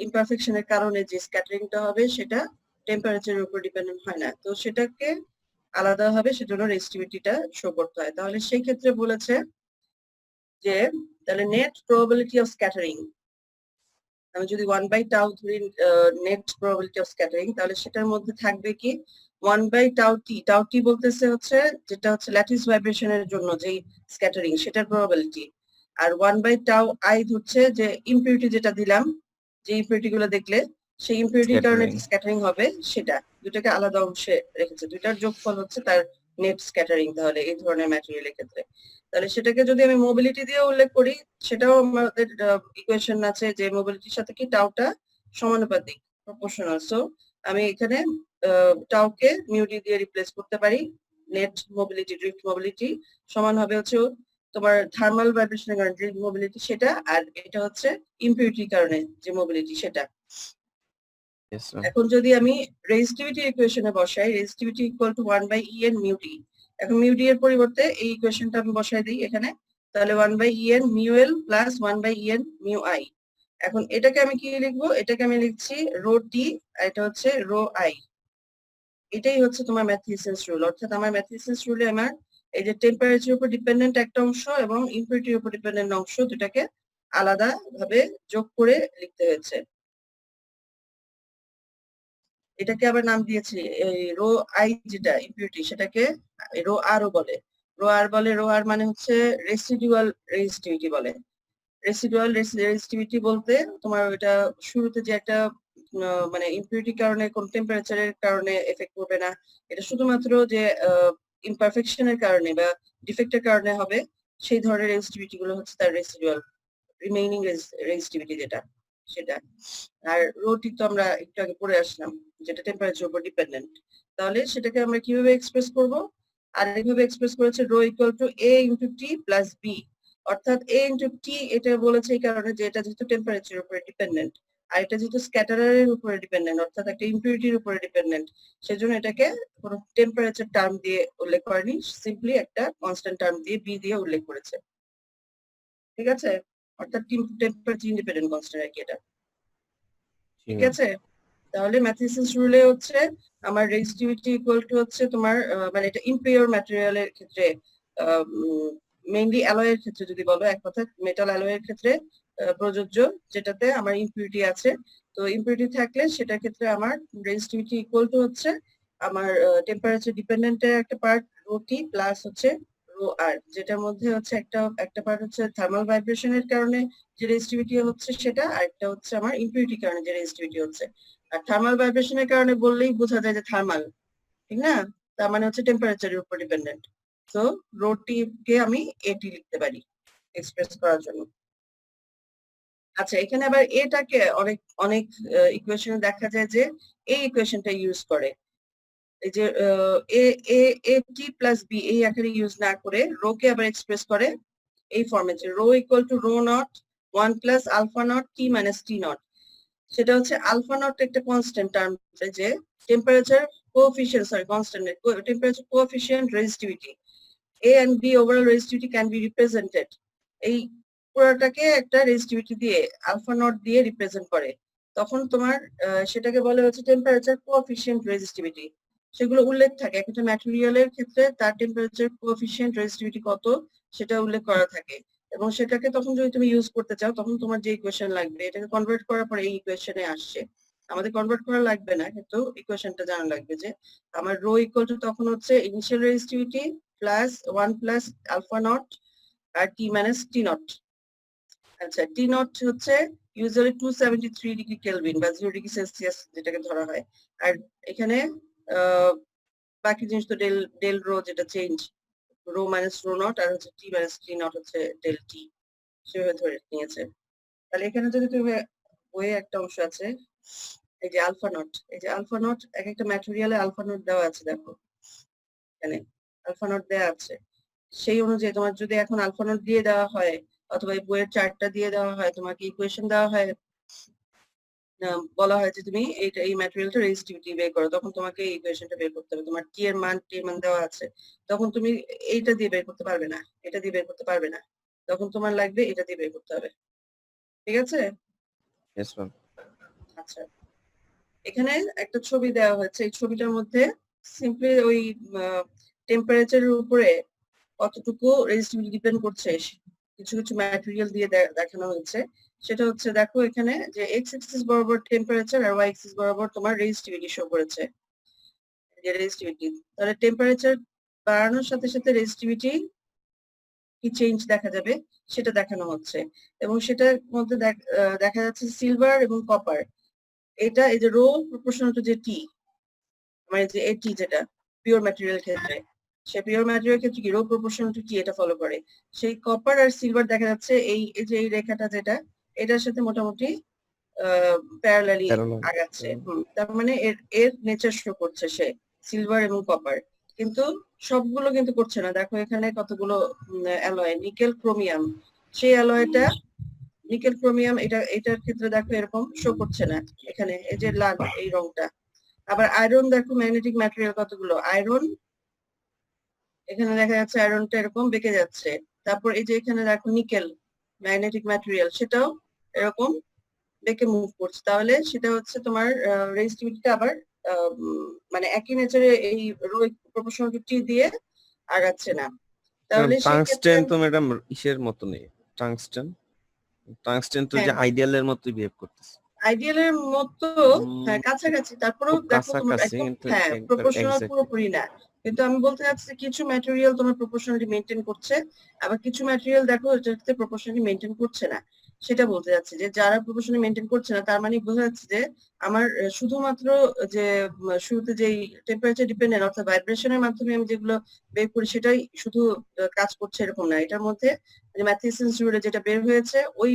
ইমপারফেকশনের কারণে যে স্ক্যাটারিংটা হবে সেটা টেম্পারেচারের উপর ডিপেন্ডেন্ট হয় না, তো সেটাকে আলাদা হবে, সেজন্য রেজিস্টিভিটিটা শো করতে হয়। তাহলে সেই ক্ষেত্রে বলেছে যে তাহলে নেট প্রবাবিলিটি অফ স্ক্যাটারিং, আমি যদি 1/τ ধরি নেট প্রবাবিলিটি অফ স্ক্যাটারিং, তাহলে সেটার মধ্যে থাকবে কি 1/τt, টাউটি বলতেছে হচ্ছে যেটা হচ্ছে ল্যাটিস ভাইব্রেশনের জন্য যেই স্ক্যাটারিং সেটার প্রবাবিলিটি, আর 1/τi হচ্ছে যে ইমপিউরিটি যেটা দিলাম, যে ইমপিউরিটি গুলো দেখলে সেই ইমপিউরিটির কারণে যে স্ক্যাটারিং হবে সেটা, দুটাকে আলাদা অংশে রেখেছে, দুটার যোগফল হচ্ছে তার নেট স্ক্যাটারিং। তাহলে এই ধরনের ম্যাটেরিয়ালের ক্ষেত্রে তাহলে সেটাকে যদি আমি মোবিলিটি দিয়ে উল্লেখ করি, সেটাও আমাদের ইকুয়েশন আছে যে মোবিলিটির সাথে কি টাউটা সমানুপাতিক, প্রপোর্শনাল। সো আমি এখানে টাউকে মিউডি দিয়ে রিপ্লেস করতে পারি, নেট মোবিলিটি ড্রিফট মোবিলিটি সমান হবে হচ্ছে তোমার থার্মাল ভাইব্রেশনের কারণে ড্রিফট মোবিলিটি সেটা, আর এটা হচ্ছে ইমপিউরিটির কারণে যে মোবিলিটি সেটা। এখন যদি আমি রেজিস্টিভিটি ইকুয়েশনে বসাই, resistivity equal to 1/en mu d, এখন মিউ ডি এর পরিবর্তে এই ইকুয়েশনটা আমি বসাই দিই এখানে, তাহলে 1/en mu l plus 1/en mu i। এখন এটাকে আমি কি লিখবো, এটাকে আমি লিখছি রো টি, আর এটা হচ্ছে রো আই। এটাই হচ্ছে তোমার ম্যাথিসেন্স রুল, অর্থাৎ আমার ম্যাথিসেন্স রুলে আমার এই যে টেম্পারেচার উপর ডিপেন্ডেন্ট একটা অংশ এবং ইমপিউরিটির উপর ডিপেন্ডেন্ট অংশ দুটাকে আলাদা ভাবে যোগ করে লিখতে হয়েছে। এটাকে আবার নাম দিয়েছি রো আই যেটা ইমপিউরিটি সেটাকে রো আর ও বলে, রো আর বলে, রো আর মানে হচ্ছে রেসিডুয়াল রেজিস্টিভিটি বলে। রেসিডুয়াল রেজিস্টিভিটি বলতে তোমার ওটা শুরুতে যে একটা মানে ইমপিউরিটির কারণে কোন টেম্পারেচারের কারণে এফেক্ট করবে না, এটা শুধুমাত্র যে ইমপারফেকশনের কারণে বা ডিফেক্টের কারণে হবে, সেই ধরনের রেজিস্টিভিটি গুলো হচ্ছে তার রেসিডুয়াল রিমেইনিং রেজিস্টিভিটি যেটা সেটা। আর রোটি তো আমরা একটু আগে পড়ে আসলাম যেটা টেম্পারেচার উপর ডিপেন্ডেন্ট, তাহলে সেটাকে আমরা কিভাবে এক্সপ্রেস করব, আর এইভাবে এক্সপ্রেস করেছে rho equal to a into t plus b, অর্থাৎ a ইনটু t এটা বলেছে এই কারণে যে এটা যেহেতু টেম্পারেচারের উপরে ডিপেন্ডেন্ট, আর এটা যেহেতু স্ক্যাটারারের উপরে ডিপেন্ডেন্ট অর্থাৎ একটা ইমপিউরিটির উপরে ডিপেন্ডেন্ট, সেজন্য এটাকে কোনো টেম্পারেচার টার্ম দিয়ে উল্লেখ করেনি, সিম্পলি একটা কনস্ট্যান্ট টার্ম দিয়ে b দিয়ে উল্লেখ করেছে। ঠিক আছে, অর্থাৎ টেম্পারেচার ইন্ডিপেন্ডেন্ট কনস্ট্যান্ট আর কি এটা। ঠিক আছে, তাহলে ম্যাথিসেন্স রুলে হচ্ছে আমার রেজিস্টিভিটি ইকুয়াল টু হচ্ছে তোমার মানে এটা ইমপিওর ম্যাটেরিয়ালের ক্ষেত্রে, মেইনলি অ্যালয়ের ক্ষেত্রে যদি বলো, এক কথা মেটাল অ্যালয়ের ক্ষেত্রে প্রযোজ্য, যেটাতে আমার ইমপিউরিটি আছে। তো ইমপিউরিটি থাকলে সেটার ক্ষেত্রে আমার রেজিস্টিভিটি ইকুয়াল টু হচ্ছে আমার টেম্পারেচার ডিপেন্ডেন্টের একটা পার্ট রো টি প্লাস হচ্ছে রো আর, যেটার মধ্যে হচ্ছে একটা পার্ট হচ্ছে থার্মাল ভাইব্রেশনের কারণে যে রেজিস্টিভিটি হচ্ছে সেটা, আর একটা হচ্ছে আমার ইমপিউরিটির কারণে যে রেজিস্টিভিটি হচ্ছে। আর থার্মাল ভাইব্রেশনের কারণে বললেই বোঝা যায় যে থার্মাল, ঠিক না, তার মানে হচ্ছে টেম্পারেচারের উপর ডিপেন্ডেন্ট। তো রো টি কে আমি এটি লিখতে পারি এক্সপ্রেস করার জন্য। আচ্ছা, এখানে আবার এটাকে অনেক অনেক ইকুয়েশনে দেখা যায় যে এই ইকুয়েশনটা ইউজ করে, এই যে এ এ এ টি প্লাস বি এই আকারে ইউজ না করে রো কে আবার এক্সপ্রেস করে এই ফর্মেটে, rho equal to rho naught 1 plus alpha naught T minus T naught. সেটা হচ্ছে আলফা নট একটা কনস্ট্যান্ট টার্ম, যে temperature coefficient, sorry constant temperature coefficient resistivity A and B overall resistivity can be represented, এই পুরোটাকে একটা রেজিস্টিভিটি দিয়ে আলফা নট দিয়ে রিপ্রেজেন্ট করে, তখন তোমার সেটাকে বলে হচ্ছে টেম্পারেচার কোএফিশিয়েন্ট রেজিস্টিভিটি। সেগুলো উল্লেখ থাকে একটা ম্যাটেরিয়ালের ক্ষেত্রে, তার টেম্পারেচার কোএফিশিয়েন্ট রেজিস্টিভিটি কত সেটা উল্লেখ করা থাকে, এবং সেটাকে তখন যদি তুমি ইউজ করতে চাও তখন তোমার যে ইকুয়েশন লাগবে এটাকে কনভার্ট করার পরে এই ইকুয়েশনে আসছে। আমাদের কনভার্ট করা লাগবে না, কিন্তু ইকুয়েশনটা জানা লাগবে যে আমার রো ইকুয়াল টু তখন হচ্ছে initial resistivity plus 1 plus alpha naught R T minus T naught. আচ্ছা, টি নট হচ্ছে ইউজুয়ালি 273 ডিগ্রি কেলভিন বা 0 ডিগ্রি সেলসিয়াস যেটাকে ধরা হয়। আর এখানে বাকি জিনিস তো ডেল ডেল রো যেটা change, rho minus rho naught আর হচ্ছে টি মাইনাস টি নট হচ্ছে ডেল টি, সেভাবে ধরে নিয়েছে। তাহলে এখানে যদি তুমি বইয়ে একটা অংশ আছে এই যে আলফা নট, এই যে আলফা নট এক একটা ম্যাটেরিয়ালে আলফা নট দেওয়া আছে, দেখো এখানে আলফা নট দেওয়া আছে। সেই অনুযায়ী তোমার যদি এখন আলফা নট দিয়ে দেওয়া হয় অথবা এই বইয়ের চার্টটা দিয়ে দেওয়া হয়, তোমাকে ইকুয়েশন দেওয়া হয়, বলা হয় যে তুমি এই ম্যাটেরিয়ালটা রেজিস্টিভিটি বের করো, তখন তোমাকে এই ইকুয়েশনটা বের করতে হবে। তোমার টি এর মান দেওয়া আছে, তখন তুমি এইটা দিয়ে বের করতে পারবে না, এটা দিয়ে বের করতে পারবে না, তখন তোমার লাগবে এটা দিয়ে বের করতে হবে। ঠিক আছে? Yes, ma'am. আচ্ছা, এখানে একটা ছবি দেওয়া হয়েছে, এই ছবিটার মধ্যে সিম্পলি ওই টেম্পারেচারের উপরে কতটুকু রেজিস্টিভিটি ডিপেন্ড করছে কিছু কিছু ম্যাটেরিয়াল দিয়ে দেখানো হয়েছে। সেটা হচ্ছে দেখো এখানে যে এক্স এক্সিস বরাবর টেম্পারেচার আর ওয়াই এক্সিস বরাবর তোমার রেজিস্টিভিটি শো করেছে, যে রেজিস্টিভিটি। তাহলে টেম্পারেচার বাড়ানোর সাথে সাথে রেজিস্টিভিটি কি চেঞ্জ দেখা যাবে সেটা দেখানো হচ্ছে, এবং সেটার মধ্যে দেখা যাচ্ছে সিলভার এবং কপার, এটা এই যে রো প্রপোর্শনাল টু যে টি, মানে যে এটি যেটা পিওর ম্যাটেরিয়াল ক্ষেত্রে, সে পিওর ম্যাটেরিয়াল ক্ষেত্রে কি রো প্রপোর্শনাল টু টি এটা ফলো করে। সেই কপার আর সিলভার দেখা যাচ্ছে এই যে এই রেখাটা যেটা এটার সাথে মোটামুটি প্যারালালি আগাচ্ছে। তার মানে এর নেচার শো করছে সে সিলভার এবং কপার, কিন্তু সবগুলো কিন্তু করছে না। দেখো এখানে কতগুলো অ্যালয়, নিকেল ক্রোমিয়াম, সেই অ্যালয়টা নিকেল ক্রোমিয়াম এটার ক্ষেত্রে দেখো এরকম শো করছে না, এখানে এই যে লাল এই রংটা। আবার আয়রন দেখো, ম্যাগনেটিক ম্যাটেরিয়াল কতগুলো আয়রন, এখানে দেখা যাচ্ছে আয়রনটা এরকম বেঁকে যাচ্ছে। তারপর এই যে এখানে দেখো নিকেল ম্যাগনেটিক ম্যাটেরিয়াল, সেটাও এরকম বেঁকে মুভ করছে। তাহলে সেটা হচ্ছে তোমার রেজিস্টিভিটিটা আবার মানে একই নেচারে এই রো প্রপোর্শনাল টু টি দিয়ে আগাচ্ছে না। তাহলে টাংস্টেন তো ম্যাডাম ইসের মতো নেই, টাংস্টেন তো যে আইডিয়ালের মতই বিহেভ করতেছে, আইডিয়ালের মতো হ্যাঁ কাছাকাছি, তারপরেও দেখো তোমার হ্যাঁ প্রপোর্শনাল পুরোপুরি না। কিন্তু আমি বলতে চাচ্ছি যে কিছু ম্যাটেরিয়াল তোমার প্রপোর্শনালি মেইনটেইন করছে, আবার কিছু ম্যাটেরিয়াল দেখো যেটাতে প্রপোর্শনালি মেইনটেইন করছে না। সেটা বলতে যাচ্ছি যে যারা প্রপোর্শনালি মেইনটেইন করছে না তার মানে বোঝা যাচ্ছে যে আমার শুধুমাত্র যে শুরুতে যেই টেম্পারেচার ডিপেন্ডেন্ট অর্থাৎ ভাইব্রেশনের মাধ্যমে আমি যেগুলো বের করি সেটাই শুধু কাজ করছে এরকম না, এটার মধ্যে ম্যাথমেটিক্স রুলে যেটা বের হয়েছে ওই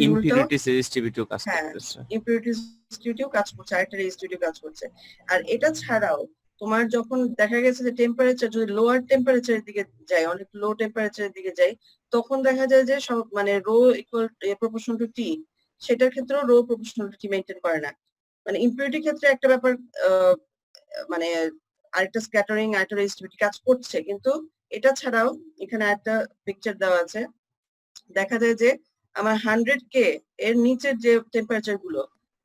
ইম্পিউরিটিস রেজিস্টিভিটিও কাজ করতেছে, ইম্পিউরিটিস রেজিস্টিভিটিও কাজ করছে, আরেকটা রেজিস্টিভিটিও কাজ করছে। আর এটা ছাড়াও তোমার যখন দেখা গেছে যে টেম্পারেচার যদি লোয়ার টেম্পারেচারের দিকে যায়, অনেক লো টেম্পারেচারের দিকে যায়, তখন দেখা যায় যে সব মানে rho equal proportional to T, সেটার ক্ষেত্রেও rho proportional to T maintain করে না। মানে ইম্পিউরিটির ক্ষেত্রে একটা ব্যাপার, মানে আরেকটা স্ক্যাটারিং আরেকটা রেজিস্টিভিটি কাজ করছে, কিন্তু এটা ছাড়াও এখানে একটা পিকচার দেওয়া আছে, দেখা যায় যে আমার 100K এর নিচের যে টেম্পারেচার গুলো,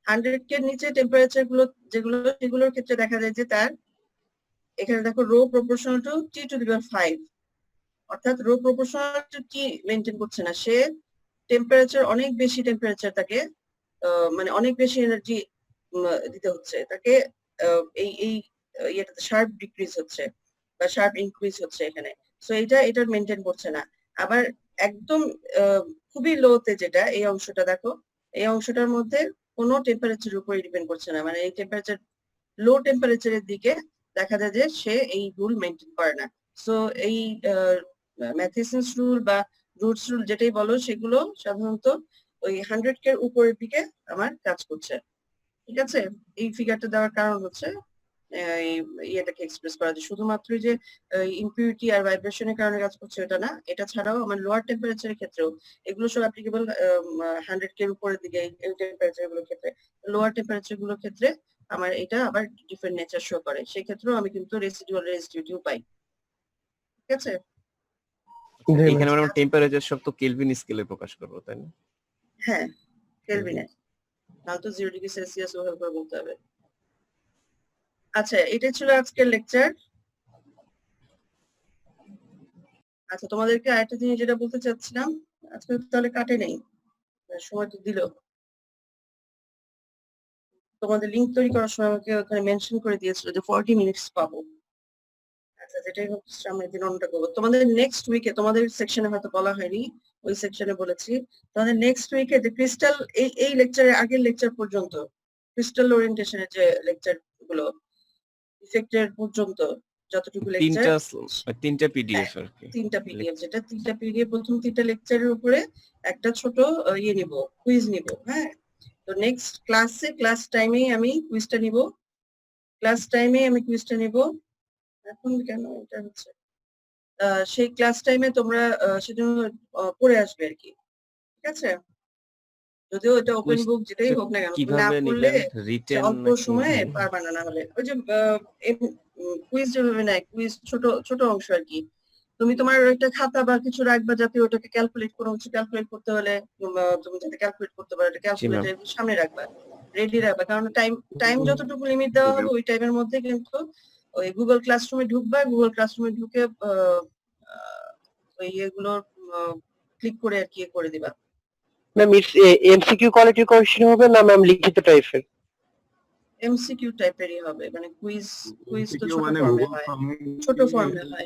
100K এর নিচে টেম্পারেচার গুলো যেগুলো, সেগুলোর ক্ষেত্রে দেখা যায় যে তার এখানে দেখো rho proportional to T to the power 5, অর্থাৎ rho proportional to T maintain করছে না, সে টেম্পারেচার অনেক বেশি টেম্পারেচার তাকে মানে অনেক বেশি এনার্জি দিতে হচ্ছে তাকে, এই এই ইয়েটাতে শার্প ডিক্রিজ হচ্ছে বা শার্প ইনক্রিজ হচ্ছে এখানে। সো এটা মেইনটেইন করছে না। আবার একদম খুবই লোতে যেটা এই অংশটা দেখো, এই অংশটার মধ্যে কোনো টেম্পারেচারের উপরে ডিপেন্ড করছে না, মানে এই টেম্পারেচার লো টেম্পারেচারের দিকে দেখা যায় যে সে এই রুল মেনটেন করে না। সো এই ম্যাথিসন্স রুল বা রুটস রুল যেটাই বলো সেগুলো সাধারণত ওই 100 কে উপরের দিকে আমার কাজ করছে। ঠিক আছে, এই ফিগারটা দেওয়ার কারণ হচ্ছে এই ইয়েটাকে এক্সপ্রেস করা, যে শুধুমাত্র যে ইম্পিউরিটি আর ভাইব্রেশনের কারণে কাজ করছে এটা না, এটা ছাড়াও আমার লোয়ার টেম্পারেচারের ক্ষেত্রেও এগুলো সব অ্যাপ্লিকেবল 100 কে উপরের দিকে এই টেম্পারেচার গুলোর ক্ষেত্রে। লোয়ার টেম্পারেচার গুলোর ক্ষেত্রে আমার এটা আবার ডিফারেন্ট নেচার শো করে, সেই ক্ষেত্রেও আমি কিন্তু রেসিডুয়াল রেজিস্টিভিটিও পাই। ঠিক আছে, জি এখানে ম্যাম। আমরা টেম্পারেচার সব তো কেলভিন স্কেলে প্রকাশ করবো, তাই না? হ্যাঁ কেলভিনে, নাহলে তো 0 ডিগ্রি সেলসিয়াস ওভাবে করে বলতে হবে। আচ্ছা, এটা ছিল আজকের লেকচার। আচ্ছা, তোমাদেরকে আরেকটা জিনিস যেটা বলতে চাচ্ছিলাম, আজকে তাহলে কাটে নেই, সময় তো দিল। তোমাদের লিংক তৈরি করার সময় আমাকে ওখানে মেনশন করে দিয়েছিল যে 40 মিনিটস পাবো। আচ্ছা, যেটাই হোক আমরা দিন অন্যটা করবো। তোমাদের নেক্সট উইকে, তোমাদের সেকশনে হয়তো বলা হয়নি, ওই সেকশনে বলেছি, তোমাদের নেক্সট উইকে যে ক্রিস্টাল, এই লেকচারের আগের লেকচার পর্যন্ত ক্রিস্টাল ওরিয়েন্টেশনের যে লেকচার গুলো ইফেক্টের পর্যন্ত যতটুকু লেকচার, তিনটা পিডিএফ আর কি, তিনটা পিডিএফ, যেটা তিনটা পিডিএফ প্রথম তিনটা লেকচারের উপরে একটা ছোট ইয়ে নিব, কুইজ নিব। হ্যাঁ, তো নেক্সট ক্লাসে ক্লাস টাইমেই আমি কুইজটা নিব, এখন কেন এটা হচ্ছে, সেই ক্লাস টাইমে তোমরা সেজন্য পড়ে আসবে আর কি। ঠিক আছে, যদিও এটা ওপেন বুক যেটাই হোক না কেন, তুমি না কিভাবে পড়লে নিবেন? রিটেন অল্প সময়ে পারবা না। না হলে ওই যে কুইজ যেভাবে নেয়, কুইজ ছোট ছোট অংশ আর কি, তুমি তোমার একটা খাতা বা কিছু রাখবা যাতে ওটাকে ক্যালকুলেট, কোনো কিছু ক্যালকুলেট করতে হলে তুমি যাতে ক্যালকুলেট করতে পারো, এটা ক্যালকুলেটর সামনে রাখবা, রেডি রাখবা, কারণ টাইম যতটুকু লিমিট দেওয়া হবে ওই টাইমের মধ্যে কিন্তু ওই গুগল ক্লাসরুমে ঢুকবা, গুগল ক্লাসরুমে ঢুকে ওই ইয়েগুলো ক্লিক করে আর কি করে দিবা। ম্যাম এমসিকিউ কোয়ালিটির কোশ্চেন হবে না ম্যাম লিখিত টাইপের? এমসিকিউ টাইপেরই হবে, মানে কুইজ তো ছোট ফর্মে হয়,